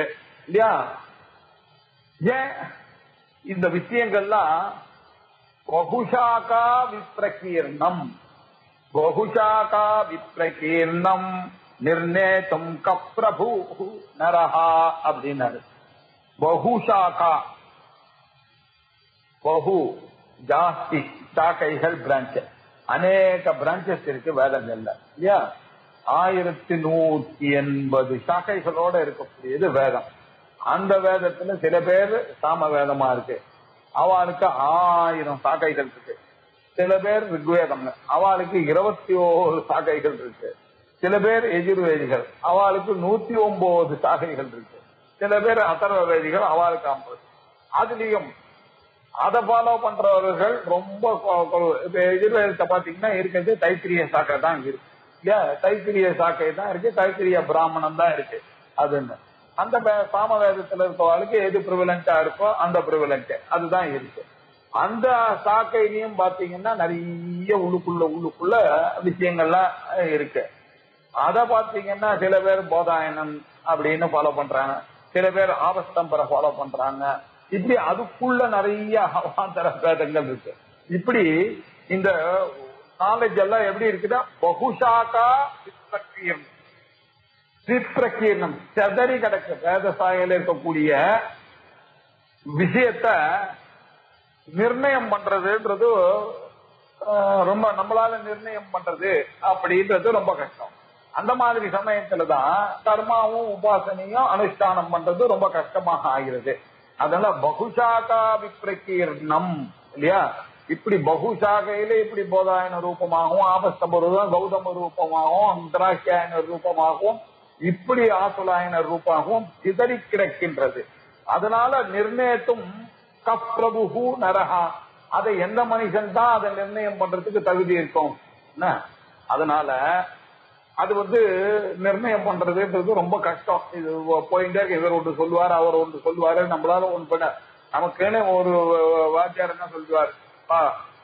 இல்லையா. ஏன் இந்த விஷயங்கள்லாம் பகுஷாகா விப்ரகீர்ணம் பகுஷாகா விப்ரகீர்ணம் நிர்ணேதும் கப்ரபு நரஹா அப்படின்னாரு. பகுஷாகா பகு ஜாஸ்தி சாக்கைகள் பிரான்ச், அநேக பிரான்சஸ் இருக்கு வேதங்கள்ல இல்லையா. 1180 சாக்கைகளோட இருக்கக்கூடியது வேதம். அந்த வேதத்துல சில பேர் சாம வேதமா இருக்கு, அவளுக்கு 1000 சாக்கைகள் இருக்கு. சில பேர் ரிக்வேதம், அவளுக்கு 21 சாக்கைகள் இருக்கு. சில பேர் எஜுர்வேதிகள், அவளுக்கு 109 சாக்கைகள் இருக்கு. சில பேர் அதர்வ வேதிகள், அவளுக்கு 50. அதுலயும் அதை ஃபாலோ பண்றவர்கள் ரொம்ப எஜுர்வேதத்தை பாத்தீங்கன்னா இருக்கிறது தைத்திரிய சாக்கை தான் இருக்கு இல்லையா. தைத்திரிய சாக்கை தான் இருக்கு, தைத்திரிய பிராமணம் தான் இருக்கு. அதுன்னு அந்த சாம வேதத்துல இருக்கவளுக்கு எது ப்ரிவலண்டா இருக்கோ அந்த ப்ரிவலண்ட் அதுதான் இருக்கு. அந்த சாக்கையிலையும் பாத்தீங்கன்னா நிறைய உள்ளுக்குள்ள விஷயங்கள்லாம் இருக்கு. அத பாத்தீங்கன்னா சில பேர் போதாயனம் அப்படின்னு ஃபாலோ பண்றாங்க, சில பேர் ஆபஸ்தம்பரை ஃபாலோ பண்றாங்க. இப்படி அதுக்குள்ள நிறைய அவாந்தர வேதங்கள் இருக்கு. இப்படி இந்த நாலேஜ் எல்லாம் எப்படி இருக்குதா, பகுஷாக்கா விப்ரகீர்ணம் செதறி கிடக்கு. வேத சாயல இருக்கக்கூடிய விஷயத்த நிர்ணயம் பண்றதுன்றது ரொம்ப, நம்மளால நிர்ணயம் பண்றது அப்படின்றது ரொம்ப கஷ்டம். அந்த மாதிரி சமயத்துலதான் கர்மாவும் உபாசனையும் அனுஷ்டானம் பண்றது ரொம்ப கஷ்டமாக ஆகிறது. அதனால பகுஷாகா விப்ரகீர்ணம் இல்லையா. இப்படி பகுஷாகையில இப்படி போதாயன ரூபமாகவும், ஆபஸ்தம்ப கௌதம ரூபமாகவும், அந்தராக்கியாயன ரூபமாகவும், இப்படி ஆசுலாயன ரூபமாகவும் சிதறி கிடக்கின்றது. அதனால நிர்ணயத்தும் கப்ரபு நரஹா, அதை எந்த மனுஷன் தான் அதை நிர்ணயம் பண்றதுக்கு தகுதி இருக்கும். அதனால அது நிர்ணயம் பண்றதுன்றது ரொம்ப கஷ்டம். இது போயிட்டே இருக்கு, இவர் ஒன்று சொல்லுவார், அவர் ஒன்று சொல்லுவாரு, நம்மளால ஒன்று பண்ண. நமக்குன்னு ஒரு வாத்தியார் என்ன சொல்லுவார்,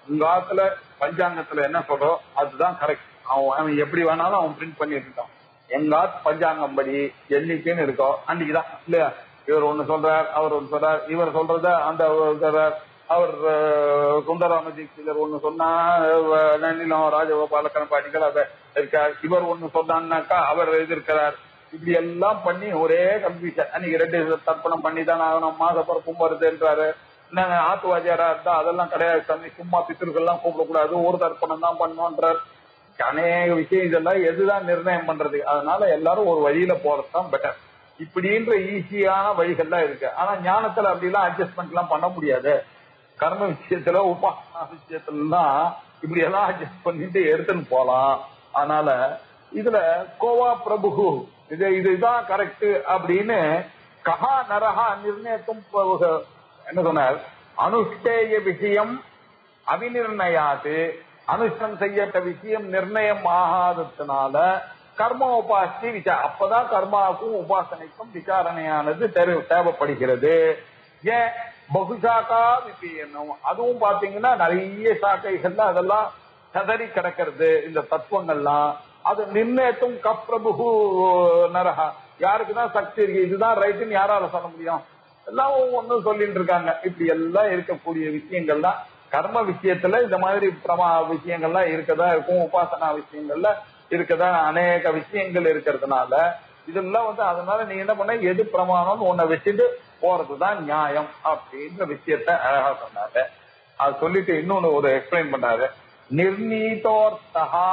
உங்க ஆத்துல பஞ்சாங்கத்துல என்ன சொல்றோம் அதுதான் கரெக்ட், அவன் எப்படி வேணாலும் அவன் பிரிண்ட் பண்ணிட்டு இருக்கான். எங்க ஆத்து பஞ்சாங்கம் படி என்னைக்குன்னு இருக்கோம் அன்னைக்குதான் இல்லையா. இவர் ஒண்ணு சொல்றார், அவர் ஒண்ணு சொல்றார், இவர் சொல்றத அந்த அவர் சுந்தராமஜியர் ஒண்ணு சொன்னா, நன்னிலம் ராஜகோபாலக்கரன் பாட்டிகள் அதை இருக்கார், இவர் ஒண்ணு சொன்னான்னாக்கா அவர் எதிர்க்கிறார். இப்படி எல்லாம் பண்ணி ஒரே கன்ஃபியூஷன். அன்னைக்கு 2 தர்ப்பணம் பண்ணி தான் ஆகணும், மாசப்பரப்பும் வருதுன்றாரு. நாங்க ஆத்துவாஜியாரா இருந்தா அதெல்லாம் கிடையாது, தண்ணி சும்மா பித்திருக்கெல்லாம் கூப்பிடக்கூடாது, ஒரு தர்ப்பணம் தான் பண்ணுன்றார். அநேக விஷயம் இதெல்லாம் எதுதான் நிர்ணயம் பண்றது. அதனால எல்லாரும் ஒரு வழியில போறதுதான் பெட்டர். இப்படின்ற ஈஸியான வழிகள்லாம் இருக்கு. ஆனா ஞானத்துல அப்படிலாம் அட்ஜஸ்ட்மெண்ட் எல்லாம் பண்ண முடியாது. கர்ம விஷயத்துல உபாசனா விஷயத்துலாம் இப்படி எல்லாம் அட்ஜஸ்ட் பண்ணிட்டு எடுத்துன்னு போலாம். அதனால இதுல கோவா பிரபு இதுதான் கரெக்ட் அப்படின்னு கஹா நரஹா நிர்ணயத்தும் என்ன சொன்னார், அனுஷ்டேய விஷயம் அவிநிர்ணயாது, அனுஷ்டம் செய்யட்ட விஷயம் நிர்ணயம் ஆகாததுனால கர்ம உபாசி அப்பதான் கர்மாவுக்கும் உபாசனைக்கும் விசாரணையானது தேவைப்படுகிறது. ஏன் பகுசாக்கா விபீர்ணம், அதுவும் பாத்தீங்கன்னா நிறைய சாக்கைகள்ல அதெல்லாம் சதறி கிடக்கிறது. இந்த தத்துவங்கள்லாம் அது நிர்ணயத்தும் கப்ரபு நரஹா, யாருக்குதான் சக்தி இருக்கு, இதுதான் ரைட்டுன்னு யாரால சொல்ல முடியும், எல்லாம் ஒவ்வொன்றும் சொல்லிட்டு இருக்காங்க. இப்படி எல்லாம் இருக்கக்கூடிய விஷயங்கள்லாம் கர்ம விஷயத்துல இந்த மாதிரி விஷயங்கள்லாம் இருக்கதா இருக்கும், உபாசனா விஷயங்கள்ல இருக்கதா அநேக விஷயங்கள் இருக்கிறதுனால இதெல்லாம் அதனால நீ என்ன பண்ண, எது பிரமாணம் உன்னை வச்சுட்டு போறதுதான் நியாயம் அப்படின்ற விஷயத்த அழகா சொன்னாரு. அது சொல்லிட்டு இன்னொன்னு ஒரு எக்ஸ்பிளைன் பண்ணாரு, நிர்ணீதோர்த்தகா.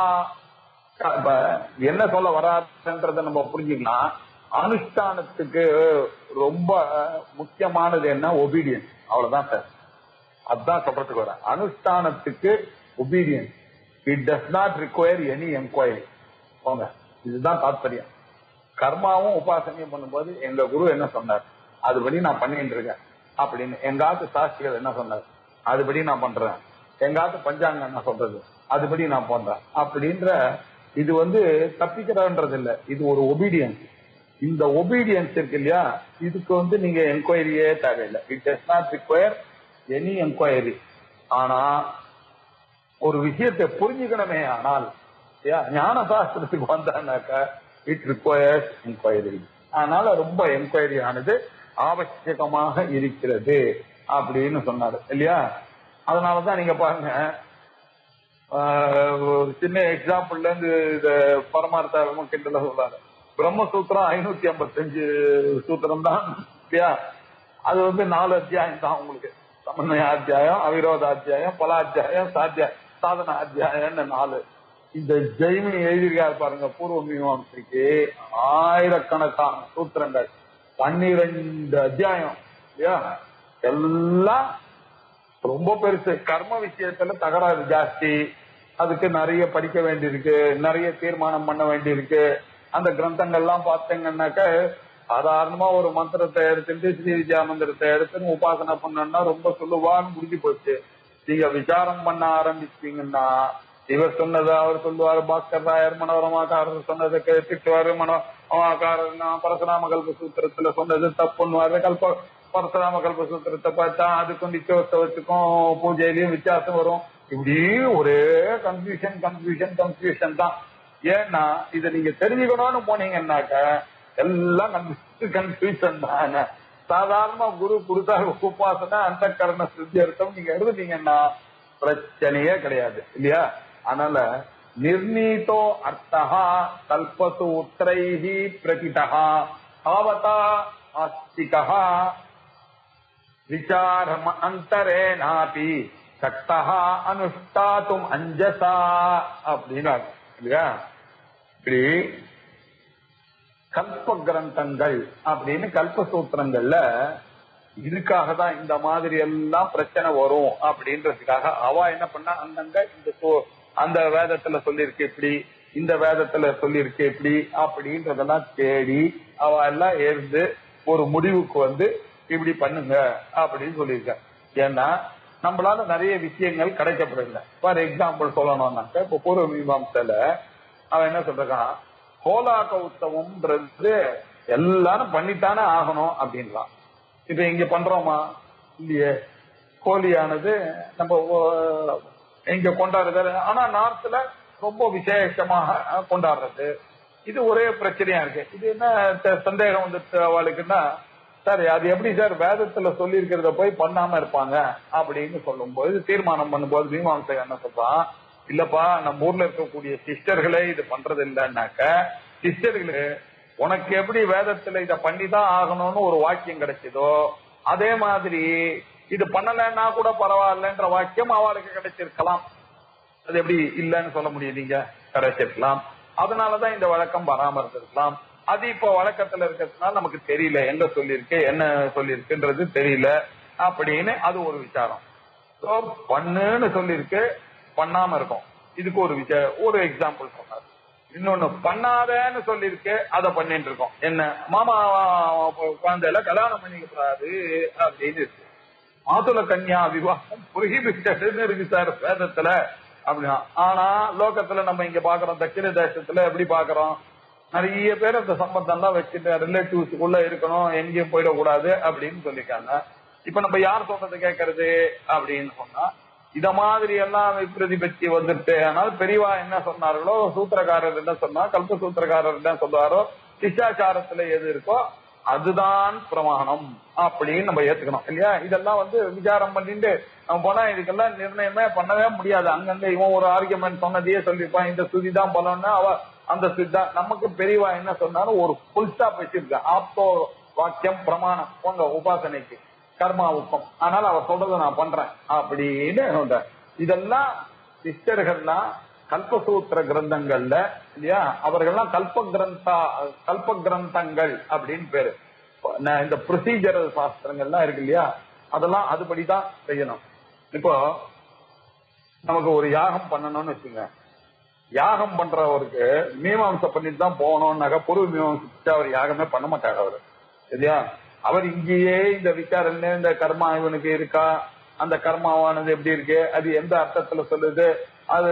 என்ன சொல்ல வராதுன்றத நம்ம புரிஞ்சுக்கலாம். அனுஷ்டானத்துக்கு ரொம்ப முக்கியமானது என்ன, ஒபீடியன்ஸ். அவ்வளவுதான் சார், அதுதான் சொல்றதுக்கு வர. அனுஷ்டானத்துக்கு obedience, it does not require any enquiry. போங்க, இதுதான் தாத்பரியம். கர்மாவும் உபாசனையும் பண்ணும்போது எங்க குரு என்ன சொன்னார் அதுபடி நான் பண்ணிட்டு இருக்கேன் அப்படின்னு, எங்காத்து சாஸ்திரிகள் என்ன சொன்னார் அதுபடி நான் பண்றேன், எங்காத்து பஞ்சாங்கம் என்ன சொல்றது அதுபடி நான் பண்றேன் அப்படின்ற இது தப்பிக்கிறன்றது இல்ல, இது ஒரு ஒபீடியன்ஸ். இந்த ஒபீடியன்ஸ் இருக்கு இல்லையா, இதுக்கு நீங்க என்கொயரியே தேவையில்லை. It does not require any enquiry. ஆனா ஒரு விஷயத்தை புரிஞ்சுக்கணுமே, ஆனால் ஞான சாஸ்திரத்துக்கு வந்தானாக்கா இட் ரிக்வயர்ஸ் என்கொயரி. அதனால ரொம்ப என்கொயரி ஆனது ஆவசியகமாக இருக்கிறது அப்படின்னு சொன்னாரு இல்லையா. அதனாலதான் நீங்க பாருங்க, ஒரு சின்ன எக்ஸாம்பிள்ல இருந்து இத பரமார்த்த கிண்டல சொல்றாரு. பிரம்மசூத்திரம் 555 சூத்திரம் தான் இல்லையா? அது 4 அத்தியாயம் தான் உங்களுக்கு. சமன்வய அத்தியாயம், அவிரோத அத்தியாயம், பலாத்தியாயம், சாதன அத்தியாயம்னு 4. இந்த ஜெய்மி எழுதியிருக்காரு பாருங்க, பூர்வ மீமாம்சைக்கு ஆயிரக்கணக்கான சூத்திரங்கள், 12 அத்தியாயம் இல்லையா? எல்லாம் ரொம்ப பெருசு. கர்ம விஷயத்துல தகராறு ஜாஸ்தி, அதுக்கு நிறைய படிக்க வேண்டியிருக்கு, நிறைய தீர்மானம் பண்ண வேண்டியிருக்கு. அந்த கிரந்தங்கள்லாம் பார்த்தீங்கன்னாக்க சாதாரணமா ஒரு மந்திரத்தை எடுத்துட்டு ஸ்ரீ வித்யா மந்திரத்தை எடுத்துன்னு உபாசனை பண்ணா ரொம்ப சுலுவான்னு முடிஞ்சு போச்சு. நீங்க விசாரம் பண்ண ஆரம்பிச்சீங்கன்னா இவர் சொன்னது அவர் சொல்லுவாரு, பாஸ்கர் ராயர் மனோரமாக்காரர் சொன்னதை திட்டுவாரு, பரசுராம கல்ப சூத்திரத்துல சொன்னது தப்புன்னுவாரு, பரசுராம கல்ப சூத்திரத்தை பார்த்தா அதுக்கும் நிச்சயோத்சவத்துக்கும் பூஜையிலயும் வித்தியாசம் வரும். இப்படி ஒரே கன்ஃபியூஷன் தான். ஏன்னா இதை நீங்க தெரிஞ்சுக்கணும்னு போனீங்கன்னாக்க எல்லாம் கன்ஃபியூஷன் தான். சாதாரண குரு கொடுத்தாரு உபாசனை அந்த கரண சுத்தியர்த்தம் நீங்க எழுதுனீங்கன்னா பிரச்சனையே கிடையாது இல்லையா? அதனால நிர்ணீதோ அர்த்தா கல்பசூத்ரைஹி பிரகிதஹ தாவதா ஆஸ்திகஹ விசாரம் அந்தரேனாபி சக்தஹ அனுஷ்டாதும் அஞ்சசா அப்படின்னா இல்லையா? இப்படி கல்ப கிரந்தங்கள் அப்படின்னு கல்பசூத்திரங்கள்ல இதுக்காக தான் இந்த மாதிரி எல்லாம் பிரச்சனை வரும் அப்படின்றதுக்காக அவ என்ன பண்ணா, அந்தங்க அந்த வேதத்துல சொல்லியிருக்கு இப்படி, இந்த வேதத்துல சொல்லியிருக்கு இப்படி அப்படின்றதெல்லாம் தேடி அவ எல்லாம் இருந்து ஒரு முடிவுக்கு வந்து இப்படி பண்ணுங்க அப்படின்னு சொல்லியிருக்க. ஏன்னா நம்மளால நிறைய விஷயங்கள் கிடைக்கப்படல. ஃபார் எக்ஸாம்பிள் சொல்லணும்னாக்க இப்ப பூர்வ மீமாம்சையில அவன் என்ன சொல்றான், கோலாக்க உத்தவம்ன்றது எல்லாரும் பண்ணித்தானே ஆகணும் அப்படின்றான். இப்ப இங்க பண்றோமா இல்லையே? கோழியானது நம்ம இங்க கொண்டாடுறது, ஆனா நார்த்ல ரொம்ப விசேஷமாக கொண்டாடுறது. இது ஒரே பிரச்சனையா இருக்கு. இது என்ன சந்தேகம் வந்துட்டு அவளுக்குன்னா, சார் அது எப்படி சார் வேதத்துல சொல்லி இருக்கிறத போய் பண்ணாம இருப்பாங்க அப்படின்னு சொல்லும்போது, தீர்மானம் பண்ணும்போது மீமாம்சகன் என்ன சொல்றான், இல்லப்பா நம்ம ஊர்ல இருக்கக்கூடிய சிஸ்டர்களே இது பண்றது இல்லைன்னாக்க, சிஸ்டர்களே உனக்கு எப்படி வேதத்துல இத பண்ணிதான் ஆகணும்னு ஒரு வாக்கியம் கிடைச்சதோ அதே மாதிரி இது பண்ணலன்னா கூட பரவாயில்லன்ற வாக்கியம் அவளுக்கு கிடைச்சிருக்கலாம். அது எப்படி இல்லைன்னு சொல்ல முடியும்? நீங்க கிடைச்சிருக்கலாம். அதனாலதான் இந்த வழக்கம் வராம இருந்திருக்கலாம். அது இப்ப வழக்கத்துல இருக்கிறதுனால நமக்கு தெரியல, எங்க சொல்லியிருக்கு என்ன சொல்லியிருக்குன்றது தெரியல அப்படின்னு அது ஒரு விசாரம். பண்ணுன்னு சொல்லியிருக்கு, பண்ணாம இருக்கும். இதுக்கு ஒரு எக்ஸாம்பிள் சொன்னார். இன்னொன்னு பண்ணாதன்னு சொல்லியிருக்கு, அதை பண்ணிட்டு இருக்கோம். என்ன மாமா குழந்தையில கல்யாணம் பண்ணிக்கிறாரு அப்படின்னு இருக்கு. மாதுள கன்யா விவாகம் புரிகிபிட்டதுன்னு இருக்கு சார் வேதத்துல அப்படின்னா. ஆனா லோகத்துல நம்ம இங்க பாக்குறோம், தட்சிண தேசத்துல எப்படி பாக்குறோம், நிறைய பேர் அந்த சம்பந்தம் எல்லாம் வச்சுட்டு ரிலேட்டிவ்ஸ்க்குள்ள இருக்கணும், எங்கேயும் போயிடக்கூடாது அப்படின்னு சொல்லிருக்காங்க. இப்ப நம்ம யார் சொல்றது கேட்கறது அப்படின்னு சொன்னா, இத மாதிரி எல்லாம் விப்ரதிபத்தி வந்துட்டு. ஆனால் பெரியவா என்ன சொன்னார்களோ, சூத்திரக்காரர் என்ன சொன்னா, கல்ப சூத்திரக்காரர் என்ன சொல்றாரோ, சிஷ்டாச்சாரத்துல எது இருக்கோ அதுதான் பிரமாணம் அப்படின்னு நம்ம ஏத்துக்கணும் இல்லையா? இதெல்லாம் விசாரம் பண்ணிட்டு நம்ம போனா இதுக்கெல்லாம் நிர்ணயமே பண்ணவே முடியாது. அங்கங்க இவன் ஒரு ஆர்குமெண்ட் சொன்னதையே சொல்லிருப்பான், இந்த சுதி தான் பண்ணோம்னா அவ அந்த சுத்தா. நமக்கு பெரியவா என்ன சொன்னாலும் ஒரு புல் ஸ்டாப் வச்சிருக்க, ஆப்தோ வாக்கியம் பிரமாணம் போங்க உபாசனைக்கு கர்மாவுக்கும், அதனால அவர் சொல்றதை நான் பண்றேன் அப்படின்னு. இதெல்லாம் சிஸ்டர்கள்லாம் கல்பசூத்திர கிரந்தங்கள்ல இல்லையா, அவர்கள்லாம் கல்ப கிரந்தங்கள் அப்படின்னு பேரு. இந்த ப்ரொசீஜரல் சாஸ்திரங்கள்லாம் இருக்கு இல்லையா, அதெல்லாம் அதுபடிதான் செய்யணும். இப்போ நமக்கு ஒரு யாகம் பண்ணணும்னு வச்சுங்க, யாகம் பண்றவருக்கு மீமாம்சை பண்ணிட்டு தான் போகணும்னாக்கா பொருள் மீமாம்சை அவர் யாகமே பண்ண மாட்டாரு அவரு இல்லையா. அவர் இங்கேயே இந்த விசாரம், இந்த கர்மா இவனுக்கு இருக்கா, அந்த கர்மாவானது எப்படி இருக்கு, அது எந்த அர்த்தத்துல சொல்லுது, அது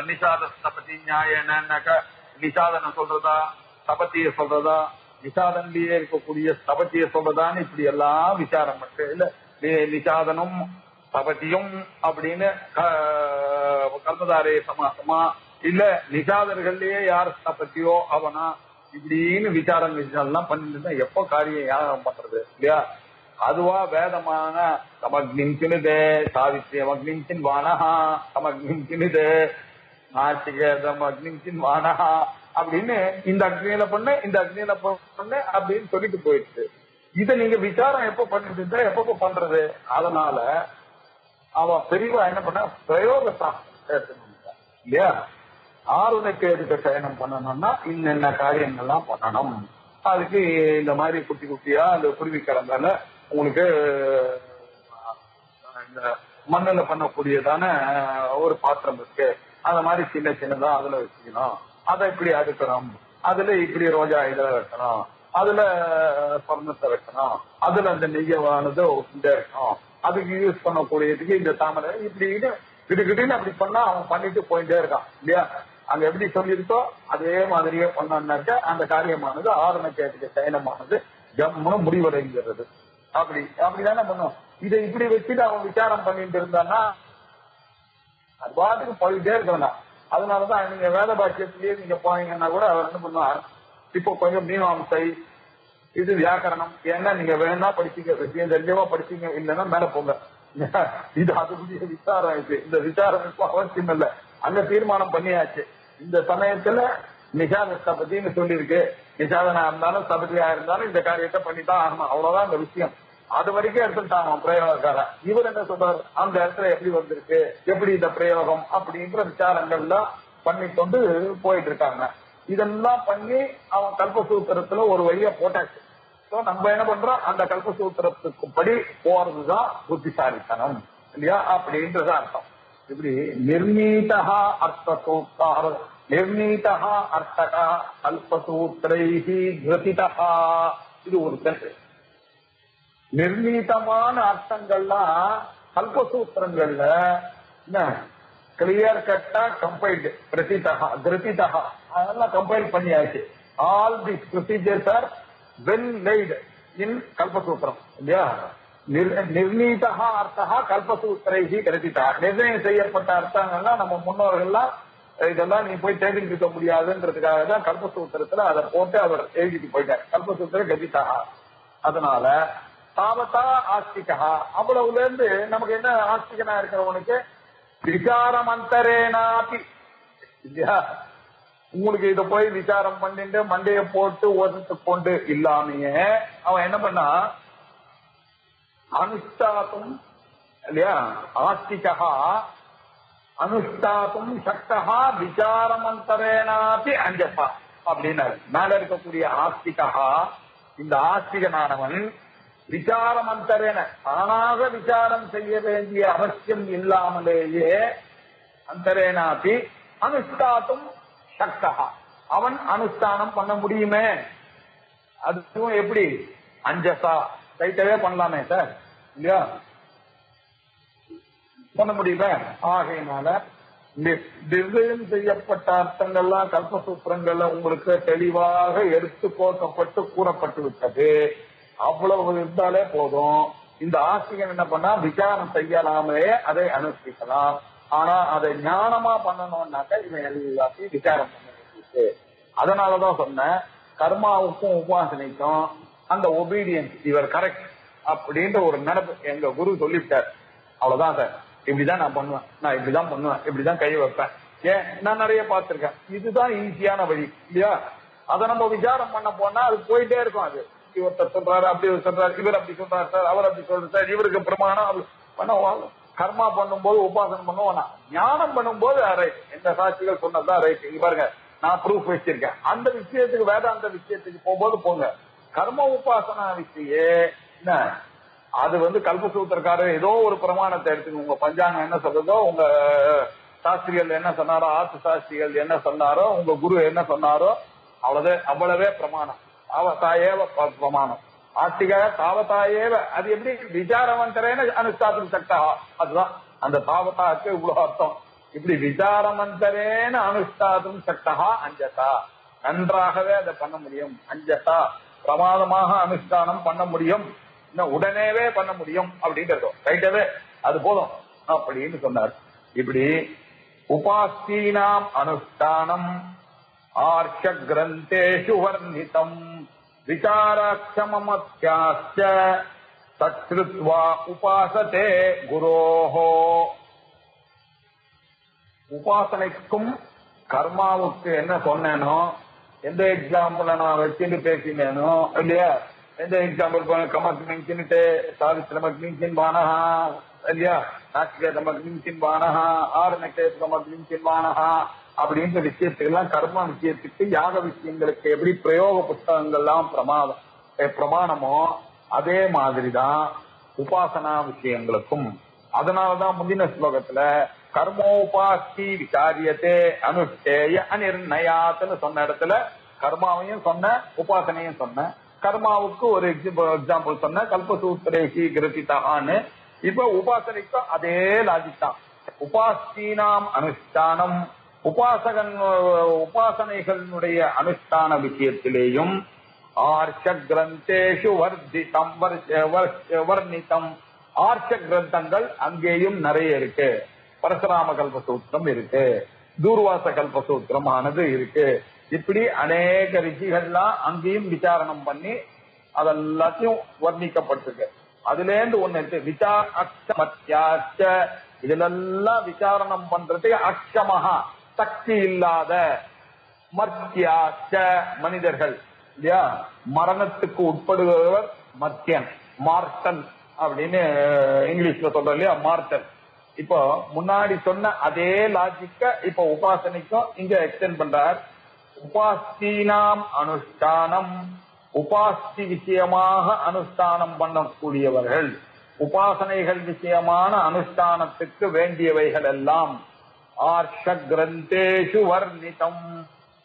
நிஷாத ஸ்தபதி நியாயனாக்கா நிஷாதனை சொல்றதா, ஸ்தபத்திய சொல்றதா, நிஷாதன்லயே இருக்கக்கூடிய ஸ்தபத்திய சொல்றதான்னு இப்படி எல்லாம் விசாரம் பண்றது இல்ல. நிஷாதனும் ஸ்தபதியும் அப்படின்னு கர்மதாரே சமாசமா, இல்ல நிஷாதர்கள்லயே யார் ஸ்தபத்தியோ அவனா, இப்படின்னு விசாரம் எல்லாம் பண்ணிட்டு எப்ப காரியம் யாகம் பண்றது இல்லையா? அதுவா வேதமான சமக்னிம் சினுதே சாவித்யம் அக்னிம் வானஹா சமக்னிம் சினுதே நாசிகேதம் அக்னிம் வானஹா அப்படின்னு இந்த அக்னியில பண்ணு இந்த அக்னியில பண்ணு அப்படின்னு சொல்லிட்டு போயிடுச்சு. இதை நீங்க விசாரம் எப்ப பண்ணிட்டு இருந்தா எப்ப பண்றது? அதனால அவ பெரியவா என்ன பண்ண பிரயோக சாஸ்திரம் இல்லையா, ஆறுனைக்கு எதுக்கு சயனம் பண்ணணும்னா இன்னென்ன காரியங்கள்லாம் பண்ணணும். அதுக்கு இந்த மாதிரி குட்டி குட்டியா அந்த குருவி கிடந்தால உங்களுக்கு இந்த மண்ணுல பண்ணக்கூடியதான ஒரு பாத்திரம் இருக்கு, அந்த மாதிரி சின்ன சின்னதா அதுல வச்சுக்கணும். அதை இப்படி அடுக்கணும், அதுல இப்படி ரோஜா இதை வைக்கணும், அதுல சொர்ணத்தை வைக்கணும், அதுல அந்த நெய்யவானது இருக்கணும், அதுக்கு யூஸ் பண்ணக்கூடியதுக்கு இந்த தாமரை இப்படின்னு கிடுகிடுன்னு அப்படி பண்ணா அவன் பண்ணிட்டு போயிட்டே இருக்கான் இல்லையா. அங்க எப்படி சொல்லியிருக்கோ அதே மாதிரியே பண்ணாக்க அந்த காரியமானது ஆரணக்கேட்டுக்கு சயனமானது ஜம்முன்னு முடிவடைங்கிறது. அப்படிதானே பண்ணும். இதை இப்படி வச்சுட்டு அவன் விசாரம் பண்ணிட்டு இருந்தான்னா அது பாட்டுக்கு போயிட்டே இருக்கலாம். அதனாலதான் நீங்க வேத பாக்கியத்திலேயே நீங்க போனீங்கன்னா கூட அவர் என்ன பண்ணுவார், இப்போ கொஞ்சம் மீமாம்சை இது வியாக்கரணம் ஏன்னா நீங்க வேணா படிச்சீங்க, விஷயம் தெரிஞ்சவா படிச்சீங்க, இல்லைன்னா மேல போங்க. இது அதுக்குரிய விசாரம் இருக்கு. இந்த விசாரம் இப்போ அவசியம் இல்லை, அங்க தீர்மானம் பண்ணியாச்சு. இந்த சமயத்துல நிஷாதத்தை பத்தின்னு சொல்லியிருக்கு. நிஷாதனா இருந்தாலும் சபதியா இருந்தாலும் இந்த காரியத்தை பண்ணித்தான் ஆகணும், அவ்வளவுதான் இந்த விஷயம். அது வரைக்கும் எடுத்துட்டாங்க பிரயோகக்காரன். இவர் என்ன சொல்றாரு, அந்த இடத்துல எப்படி வந்திருக்கு, எப்படி இந்த பிரயோகம் அப்படின்ற விசாரங்கள்ல பண்ணி கொண்டு போயிட்டு இருக்காங்க. இதெல்லாம் பண்ணி அவன் கல்பசூத்திரத்துல ஒரு வழியா போட்டாச்சு. நம்ம என்ன பண்றோம், அந்த கல்பசூத்திரத்துக்கு படி போறதுதான் புத்திசாலித்தனம் இல்லையா அப்படின்றது அர்த்தம். இப்படி நிர்ணீதா அர்த்தசூத்தார நிர்ணீதா அர்த்தகா கல்பசூத்திரைஹி கிரதிதா, இது ஒரு கருத்து. நிர்ணீதமான அர்த்தங்கள்லாம் கல்பசூத்திரங்கள்ல கிளியர் கட்டா கம்பைல்டு கிரதிதா அதெல்லாம் கம்பைல் பண்ணியாச்சு. All the procedures are well laid in கல்பசூத்திரம் இல்லையா. நிர்ணீதா அர்த்தா கல்பசூத்திரைஹி கிரதிதா, நிர்ணயம் செய்யப்பட்ட அர்த்தங்கள்லாம் நம்ம முன்னோர்கள்லாம் இதெல்லாம் நீ போய் தேடிட்டு இருக்க முடியாதுன்றதுக்காக தான் கல்பசூத்திரத்துல அதை போட்டு அவர் எழுதிட்டு போயிட்டார். கல்பசூத்திர கதிதா. அதனால தாவத்தா ஆஸ்திகா, அவ்வளவுல இருந்து நமக்கு என்ன ஆஸ்திகனா இருக்கிறவனுக்கு விசாரம் அந்தரேனாபி இல்லையா. உங்களுக்கு இத போய் விசாரம் பண்ணிட்டு மண்டைய போட்டு ஒதுத்து கொண்டு இல்லாமையே அவன் என்ன பண்ணா அனுஷ்டாத்தும் இல்லையா, ஆஸ்திகா அனுஷ்டாத்தும் சக்தா விசாரமந்தரேனாபி அஞ்சப்பா அப்படின்னாரு. மேல இருக்கக்கூடிய ஆஸ்திகா, இந்த ஆஸ்திகனானவன் விசாரமந்தரேன தானாக விசாரம் செய்ய வேண்டிய அவசியம் இல்லாமலேயே அந்தரேனாபி அனுஷ்டாத்தும் சக்தா, அவன் அனுஷ்டானம் பண்ண முடியுமே. அதுவும் எப்படி, அஞ்சசா ரைட்டவே பண்ணலாமே சார் இல்லையா, பண்ண முடியுமே. ஆகையினால நிர்ணயம் செய்யப்பட்ட அர்த்தங்கள்லாம் கல்பசூத்திரங்கள்ல உங்களுக்கு தெளிவாக எடுத்து போக்கப்பட்டு கூறப்பட்டு விட்டது. அவ்வளவு இருந்தாலே போதும். இந்த ஆசிரியர் என்ன பண்ணா விசாரம் செய்யலாமே, அதை அனுஷ்டிக்கலாம். ஆனா அதை ஞானமா பண்ணணும்னாக்க இவன் எல்லாத்தையும் விசாரம் பண்ண வேண்டியிருக்கு. அதனாலதான் சொன்னேன், கர்மாவுக்கும் உபாசனைக்கும் அந்த ஒபீடியன்ஸ் இவர் கரெக்ட் அப்படின்ற ஒரு நடப்பு எங்க குரு சொல்லிவிட்டார். அவ்வளவுதான் சார், இப்படிதான் நான் பண்ணுவேன், நான் இப்படிதான் பண்ணுவேன், இப்படிதான் கை வைப்பேன். ஏன் நான் நிறைய பார்த்திருக்கேன். இதுதான் ஈஸியான வழி இல்லையா. அதை நம்ம விசாரம் பண்ண போனா அது போயிட்டே இருக்கும். அது இவர் சொல்றாரு, அப்படி சொல்றாரு, இவர் அப்படி சொல்றாரு சார், அவர் அப்படி சொல்றாரு சார், இவருக்கு பிரமாணம் பண்ண. கர்மா பண்ணும்போது உபாசனம் பண்ணுவோம், ஞானம் பண்ணும்போது ரைட், எந்த சாட்சிகள் சொன்னதுதான் ரைட். இங்க பாருங்க, நான் ப்ரூஃப் வச்சிருக்கேன். அந்த விஷயத்துக்கு வேதாந்த விஷயத்துக்கு போகும்போது போங்க. கர்ம உபாசனா விஷயே என்ன, அது கல்பசூத்திரக்காரர் ஏதோ ஒரு பிரமாணத்தை எடுத்துங்க. உங்க பஞ்சாங்கம் என்ன சொல்றதோ, உங்க சாஸ்திரிகள் என்ன சொன்னாரோ, ஆத்து சாஸ்திரிகள் என்ன சொன்னாரோ, உங்க குரு என்ன சொன்னாரோ, அவ்வளவே பிரமாணம். தாவத்தாயேவ பிரமாணம். ஆஸ்திக தாவத்தாயேவ, அது எப்படி விசாரமந்தரேன அனுஷ்டாத்தும் சக்தா, அதுதான் அந்த தாவத்தாக்கு இவ்வளவு அர்த்தம். இப்படி விசாரமந்தரேன அனுஷ்டாத்தும் சக்தா அஞ்சதா, நன்றாகவே அதை பண்ண முடியும். அஞ்சதா பிரமாதமாக அனுஷ்டானம் பண்ண முடியும், உடனேவே பண்ண முடியும் அப்படின்றது ரைட்டவே, அது போதும் அப்படின்னு சொன்னார். இப்படி உபாஸ்தீனாம் அனுஷ்டானம் ஆர்ஷ கிரந்தேஷு வர்ணிதம் விசாராட்சமத்யாஸ்ச தத்ருத்வா உபாசதே குரோஹோ. உபாசனைக்கும் கர்மாவுக்கு என்ன சொன்னேனோ, எந்த எக்ஸாம்பிள நான் வச்சுட்டு பேசினேனோ இல்லையா, எந்த எக்ஸாம்பிள் கமக் மிஞ்சின்ட்டு சாவித்திரமக் மிஞ்சின் பானஹா இல்லையா, நாச்சிகேதமக் மிஞ்சின் பானஹா, ஆரணகேதமக் மிஞ்சின் பானஹா அப்படின்ற விஷயத்துக்கெல்லாம் கர்ம விஷயத்துக்கு யாக விஷயங்களுக்கு எப்படி பிரயோக புத்தகங்கள்லாம் பிரமாணமோ அதே மாதிரிதான் உபாசனா விஷயங்களுக்கும். அதனாலதான் முந்தின ஸ்லோகத்துல கர்மோபாஸ்தி விசாரியத்தே அனுஷ்டேய அநிர்ணயாத்துன்னு சொன்ன இடத்துல கர்மாவையும் சொன்ன உபாசனையும் சொன்ன. கர்மாவுக்கு ஒரு எக்ஸாம்பிள் சொன்ன, கல்பசூத்திரேகி கிருதிதான்னு. இப்ப உபாசனைக்கும் அதே லாஜிக் தான். உபாஸ்தீனாம் அனுஷ்டானம், உபாசனைகளுடைய அனுஷ்டான விஷயத்திலேயும் ஆர்ஷ கிரந்தேஷு வர்ணிதம், ஆர்ஷ கிரந்தங்கள் அங்கேயும் நிறைய இருக்கு. பரசுராம கல்பசூத்திரம் இருக்கு, தூர்வாச கல்பசூத்திரம் ஆனது இருக்கு. இப்படி அநேக ரிஷிகள்லாம் அங்கேயும் விசாரணம் பண்ணி அதெல்லாத்தையும் வர்ணிக்கப்பட்டிருக்கு. அதுல இருந்து ஒண்ணு இருக்கு, விசார அக்ஷமத்யாச்ச. இதுலெல்லாம் விசாரணம் பண்றது அக்ஷமஹா சக்தி இல்லாத, மர்த்தியாச்ச மனிதர்கள் இல்லையா, மரணத்துக்கு உட்படுபவர் மர்த்தியன், மார்டன் அப்படின்னு இங்கிலீஷ்ல சொல்றோம் இல்லையா, மார்டன். இப்போ முன்னாடி சொன்ன அதே லாஜிக்க இப்ப உபாசனைக்கும் இங்க எக்ஸ்டெண்ட் பண்றார். உபாஸ்தீனாம் அனுஷ்டானம், உபாஸ்தி விஷயமாக அனுஷ்டானம் பண்ணக்கூடியவர்கள், உபாசனைகள் விஷயமான அனுஷ்டானத்துக்கு வேண்டியவைகள் எல்லாம் ஆர்ஷ கிரந்தேஷு வர்ணிதம்,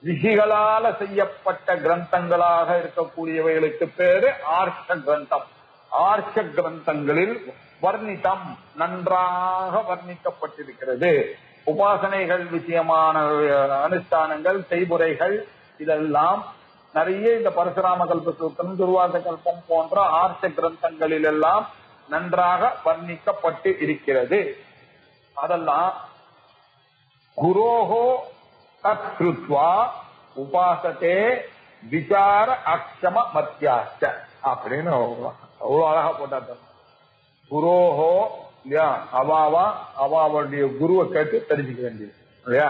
ரிஷிகளால செய்யப்பட்ட கிரந்தங்களாக இருக்கக்கூடியவைகளுக்கு பேரு ஆர்ஷ கிரந்தம். ஆர்ஷ கிரந்தங்களில் வர்ணிதம் நன்றாக வர்ணிக்கப்பட்டிருக்கிறது. உபாசனைகள் விஷயமான அனுஷ்டானங்கள் செய்முறைகள் இதெல்லாம் நிறைய இந்த பரசுராம கல்பசூத்திரம், துர்வாச கல்பம் போன்ற ஆர்ஷ கிரந்தங்களில் எல்லாம் நன்றாக வர்ணிக்கப்பட்டு இருக்கிறது. அதெல்லாம் குரோஹோ தத்ருத்வா உபாசத்தே விசார அக்ஷம மத்தியாச்ச அப்படின்னு அவ்வளவு அழகா போட்டாங்க. குரோஹோ இல்லையா, அவாவுடைய குருவை கேட்டு தெரிஞ்சுக்க வேண்டியது இல்லையா.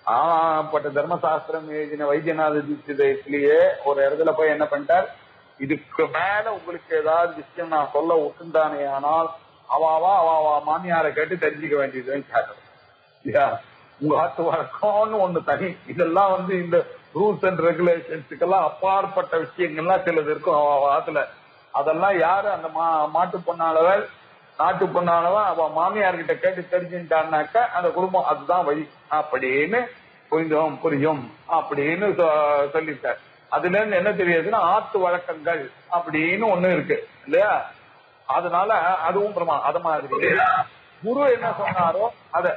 ஆப்பட்ட தர்மசாஸ்திரம் எழுதின வைத்தியநாத தீட்சிதத்திலேயே ஒரு இடத்துல போய் என்ன பண்ணிட்டார், இதுக்கு மேல உங்களுக்கு ஏதாவது விஷயம் நான் சொல்ல ஒட்டுந்தானே ஆனால் அவாவா மாமியாரை கேட்டு தெரிஞ்சுக்க வேண்டியதுன்னு கேட்டோம் இல்லையா. உங்க ஆத்து வழக்கம்னு ஒண்ணு தனி, இதெல்லாம் இந்த ரூல்ஸ் அண்ட் ரெகுலேஷன்ஸுக்கெல்லாம் அப்பாற்பட்ட விஷயங்கள்லாம் சிலது இருக்கும் ஆத்துல. அதெல்லாம் யாரு அந்த மாட்டு பொண்ணாளவள் நாட்டு பொண்ணாளவன் அவ மாமியார்கிட்ட கேட்டு தெரிஞ்சுட்டான்னாக்க அந்த குடும்பம் அதுதான் வழி அப்படின்னு புரியும் அப்படின்னு சொல்லிட்டார். அதுல இருந்து என்ன தெரியுதுன்னா ஆத்து வழக்கங்கள் அப்படின்னு ஒண்ணு இருக்கு இல்லையா. அதனால அதுவும் பிரமாணம். அது மாதிரி குரு என்ன சொன்னாரோ அத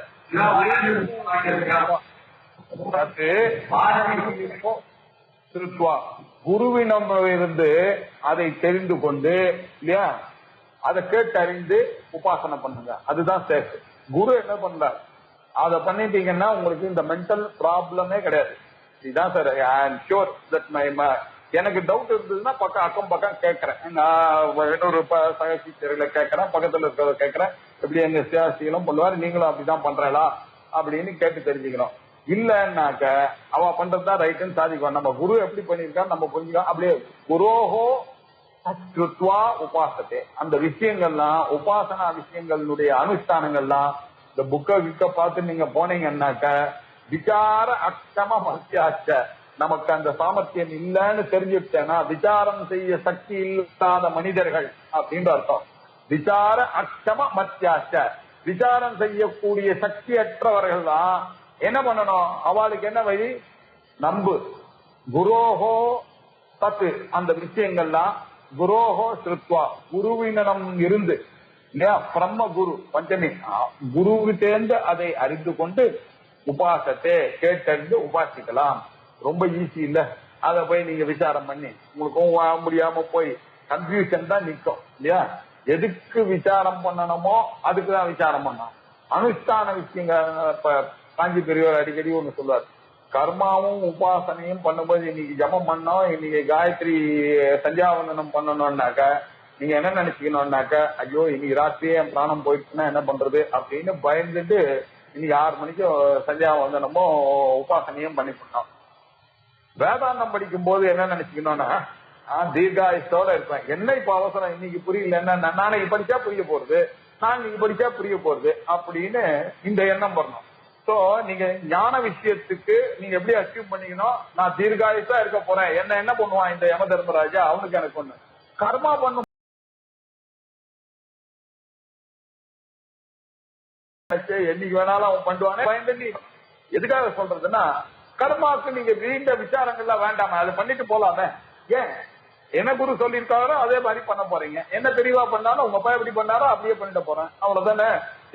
குருவினம் இருந்து அதை தெரிந்து கொண்டு இல்லையா, அதை கேட்டறிந்து உபாசனை பண்ணுங்க, அதுதான் சேஃப். குரு என்ன பண்றாரு அதை பண்ணிட்டீங்கன்னா உங்களுக்கு இந்த மென்டல் ப்ராப்ளமே கிடையாது. இதுதான் சார் ஐ ஆம் ஷூர் தட் எனக்கு டவுட் இருந்ததுன்னா அக்கம் பக்கம் கேட்கறேன், இன்னொரு சக டீச்சர்களை கேட்கறேன், பக்கத்துல இருக்கிறத கேட்கறேன், எப்படி எங்க சியாசிகளும் பண்ணுவாரு நீங்களும் அப்படிதான் பண்றா அப்படின்னு கேட்டு தெரிஞ்சுக்கணும். இல்லன்னாக்க அவ பண்றதுதான் ரைட்டுன்னு சாதிக்கும். நம்ம குரு எப்படி பண்ணிருக்கா நம்ம புரிஞ்சுக்கலாம். அப்படியே குரோஹோ தத்ருத்வா உபாசத்தே, அந்த விஷயங்கள்லாம் உபாசனா விஷயங்களுடைய அனுஷ்டானங்கள்லாம் இந்த புக்க பார்த்து நீங்க போனீங்கன்னாக்க விசார அக்ஷம மத்தியாச்ச, நமக்கு அந்த சாமர்த்தியம் இல்லைன்னு தெரிஞ்சுட்டேன்னா விசாரம் செய்ய சக்தி இல்லாத மனிதர்கள் அப்படின்னு அர்த்தம். விசார அக்ஷம மத்தியாச்ச, விசாரம் செய்யக்கூடிய சக்தி அற்றவர்கள் தான் என்ன பண்ணணும், அவளுக்கு என்ன வழி, நம்பு. குரோஹோ தத்து, அந்த விஷயங்கள்லாம் குரோஹோ ஸ்ருத்வா, குருவினம் இருந்து இல்லையா, பிரம்ம குரு பஞ்சமி குருவு சேர்ந்து அதை அறிந்து கொண்டு உபாசத்தை கேட்டறிந்து உபாசிக்கலாம். ரொம்ப ஈஸி இல்ல, அதை போய் நீங்க விசாரம் பண்ணி உங்களுக்கும் முடியாம போய் கன்ஃபியூஷன் தான் நிற்கும் இல்லையா. எதுக்கு விசாரம் பண்ணணுமோ அதுக்குதான் விசாரம் பண்ணணும். அனுஷ்டான விஷயங்கள் காஞ்சி பெரியவர் அடிக்கடி ஒண்ணு சொல்லுவார், கர்மாவும் உபாசனையும் பண்ணும்போது இன்னைக்கு ஜபம் பண்ணோம், இன்னைக்கு காயத்ரி சந்தியாவந்தனம் பண்ணணும்னாக்க நீங்க என்ன நினைச்சுக்கணும்னாக்க, ஐயோ இன்னைக்கு ராத்திரியே என் பிராணம் போயிடுச்சுன்னா என்ன பண்றது அப்படின்னு பயந்துட்டு இன்னைக்கு 6 மணிக்கு சந்தியாவந்தனமும் உபாசனையும் பண்ணி பண்ணோம். வேதாந்தம் படிக்கும் போது என்ன நினைச்சுக்கணும்னா, தீர்காயுஷோட இருப்பேன். என்ன இப்ப அவசரம், இன்னைக்கு புரியல, என்ன நாளைக்கு படிச்சா புரிய போறது, நாளைக்கு படிச்சா புரிய போறது அப்படின்னு இந்த எண்ணம் வரணும். சோ நீங்க ஞான விஷயத்துக்கு நீங்க எப்படி அச்சீவ் பண்ணீங்கன்னா, நான் தீர்காயுஷா இருக்க போறேன், என்ன பண்ணுவான் இந்த யம தர்மராஜா, அவனுக்கு எனக்கு ஒண்ணு கர்மா பண்ணும் என்னைக்கு வேணாலும் அவன் பண்ணுவானே பயந்து. எதுக்காக சொல்றதுன்னா, கர்மாக்கு நீங்க வீண்ட விசாரங்கள்லாம் வேண்டாம அதை பண்ணிட்டு போலாமே. ஏன் என்ன குரு சொல்லியிருக்காரோ அதே மாதிரி பண்ண போறீங்க, என்ன தெளிவா பண்ணாலும் உங்க அப்பா எப்படி பண்ணாரோ அப்படியே பண்ணிட்டு போறேன், அவ்வளவுதானே.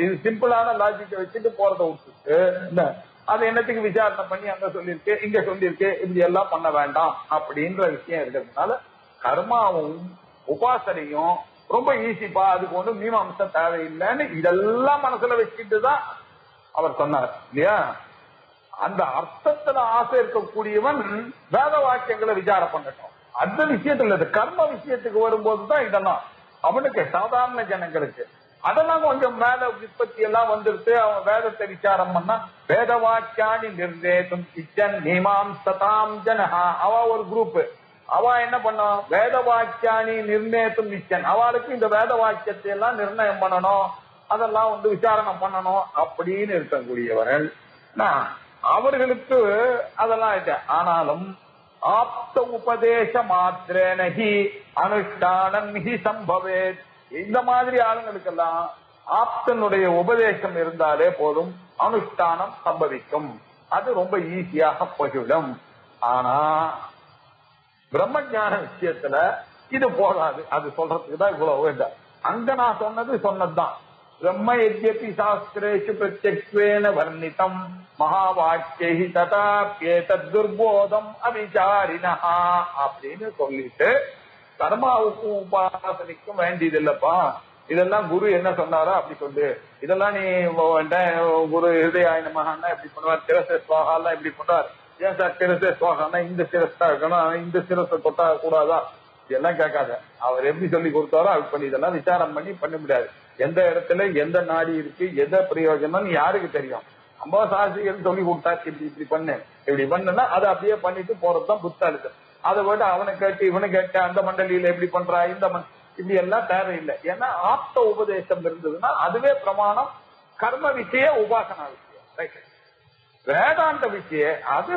இது சிம்பிளான லாஜிக்கை வச்சுட்டு போறதை விட்டுட்டு அது என்னத்துக்கு விசாரணை பண்ணி அங்க சொல்லியிருக்கு இங்க சொல்லியிருக்கு இப்படி எல்லாம் பண்ண வேண்டாம் அப்படின்ற விஷயம் இருக்கிறதுனால கர்மாவும் உபாசனையும் ரொம்ப ஈஸிப்பா, அதுக்கு ஒன்றும் மீமாம்சம் தேவையில்லைன்னு இதெல்லாம் மனசுல வச்சுட்டு தான் அவர் சொன்னார் இல்லையா. அந்த அர்த்தத்துல ஆசை இருக்கக்கூடியவன் வேத வாக்கியங்களை விசாரம் பண்ணட்டும். அந்த விஷயத்துல கர்ம விஷயத்துக்கு வரும்போதுதான் இதெல்லாம் அவனுக்கு சாதாரண ஜனங்களுக்கு அதெல்லாம் கொஞ்சம் மேல விற்பத்தி எல்லாம் வந்துருச்சு. அவன் வேதத்தை விசாரம் பண்ணா வேத வாக்கியானி நிர்ணேதும் இச்சன் மீமாம்சதாம் ஜனஹா. அவ ஒரு குரூப், அவ என்ன பண்ணோம், வேத வாக்கியானி நிர்ணேதும் இச்சன், அவளுக்கு இந்த வேத வாக்கியத்தை எல்லாம் நிர்ணயம் பண்ணணும், அதெல்லாம் விசாரணை பண்ணணும் அப்படின்னு இருக்கக்கூடியவர்கள் அவர்களுக்கு அதெல்லாம் இல்லை. ஆனாலும் ஆப்த உபதேச மாத்திரேனி அனுஷ்டானம் ஹி சம்பவேத். இந்த மாதிரி ஆளுங்களுக்கெல்லாம் ஆப்தனுடைய உபதேசம் இருந்தாலே போதும், அனுஷ்டானம் சம்பவிக்கும், அது ரொம்ப ஈஸியாக போய்விடும். ஆனா பிரம்ம ஞான விஷயத்துல இது போகாது. அது சொல்றதுக்கு தான் இவ்வளவு வேண்டாம். அங்க நான் சொன்னதுதான் பிரம்ம யத்யபி சாஸ்திரேஷு பிரத்யக்த்வேன வர்ணிதம் மகாவாக்கியை ததாப்யேதத் துர்போதம் அவிசாரிணஹ அப்படின்னு சொல்லிட்டு கர்மாவுக்கும் உபாசனைக்கும் வேண்டியது இல்லப்பா, இதெல்லாம் குரு என்ன சொன்னாரோ அப்படி சொல்லு, இதெல்லாம் நீ குரு ஹிருதயாய மகான்னா எப்படி பண்ணுவார், சிரச சுவாகாலாம் எப்படி பண்ணுவார், ஏன் சார் சிரச சுவாகான்னா இந்த சிரஸ் தான் இருக்கணும், இந்த சிரஸை தொட்டா கூடாதா, இதெல்லாம் கேட்காத. அவர் எப்படி சொல்லி கொடுத்தாரோ அப்படி பண்ணி இதெல்லாம் விசாரம் பண்ண முடியாது. எந்த இடத்துல எந்த நாடி இருக்கு எதை பிரயோஜனம் யாருக்கு தெரியும். அம்பா சாஸ்திரிகள் சொல்லி கொடுத்தாரு இப்படி பண்ணு இப்படி பண்ணுன்னா அதை அப்படியே பண்ணிட்டு போறதுதான் புத்தாளுக்கு. அதை விட அவனை கேட்டு இவனை கேட்டு அந்த மண்டலியில எப்படி பண்றா இந்த இப்படி எல்லாம் தேவையில்லை. ஏன்னா ஆப்த உபதேசம் இருந்ததுன்னா அதுவே பிரமாணம். கர்ம விஷய உபாசனா விஷயம் வேதாந்த விஷயம் அது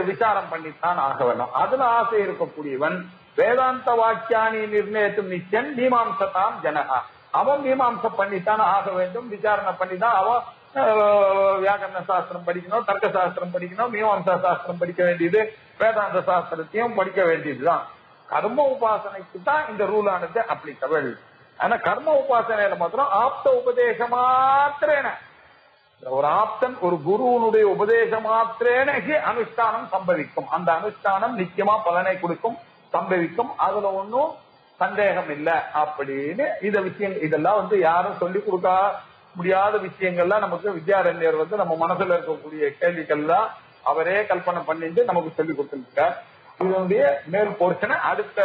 விசாரம் பண்ணித்தான் ஆக வேணும். அதுல ஆசை இருக்கக்கூடியவன் வேதாந்த வாக்கியானி நிர்ணயித்தும் நிச்சன் மீமாம்சதாம் ஜனகா, அவன் மீமாம்சம் பண்ணித்தான் ஆக வேண்டும், விசாரணை பண்ணிதான் அவன் வியாக்கரண சாஸ்திரம் படிக்கணும், தர்க்க சாஸ்திரம் படிக்கணும், மீமாம்சா சாஸ்திரம் படிக்க வேண்டியது, வேதாந்த சாஸ்திரத்தையும் படிக்க வேண்டியதுதான். கர்ம உபாசனைக்கு தான் இந்த ரூல் ஆனது அப்ளிகபிள். ஆனா கர்ம உபாசனையில மாத்திரம் ஆப்த உபதேச மாத்திரேன, ஒரு ஆப்தன் ஒரு குருவனுடைய உபதேச மாத்திரேன அனுஷ்டானம் சம்பவிக்கும். அந்த அனுஷ்டானம் நிச்சயமா பலனை கொடுக்கும், சம்பவிக்கும், அதுல ஒன்னும் சந்தேகம் இல்லை அப்படின்னு இந்த விஷயம். இதெல்லாம் யாரும் சொல்லிக் கொடுக்க முடியாத விஷயங்கள்லாம் நமக்கு வித்யாரண்யர் நம்ம மனசுல இருக்கக்கூடிய கேள்விகள்லாம் அவரே கல்பனை பண்ணிட்டு நமக்கு சொல்லி கொடுத்துருக்கார். இதனுடைய மேல் போர்ஷனை அடுத்த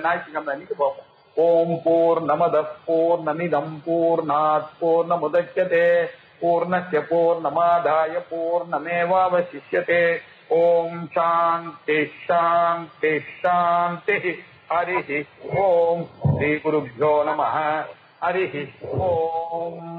ஞாயிற்றுக்கிழமை அன்னைக்கு பார்ப்போம். ஓம் பூர்ணமத பூர்ணமிதம் பூர்ணாத் பூர்ணமுதச்யதே பூர்ணஸ்ய பூர்ணமாதாய பூர்ணமேவாவசிஷ்யதே. ஓம் சாந்தி சாந்தி சாந்தி. ஹரி ஓம். ஸ்ரீ குருभ्यो நமः. ஹரி ஓம்.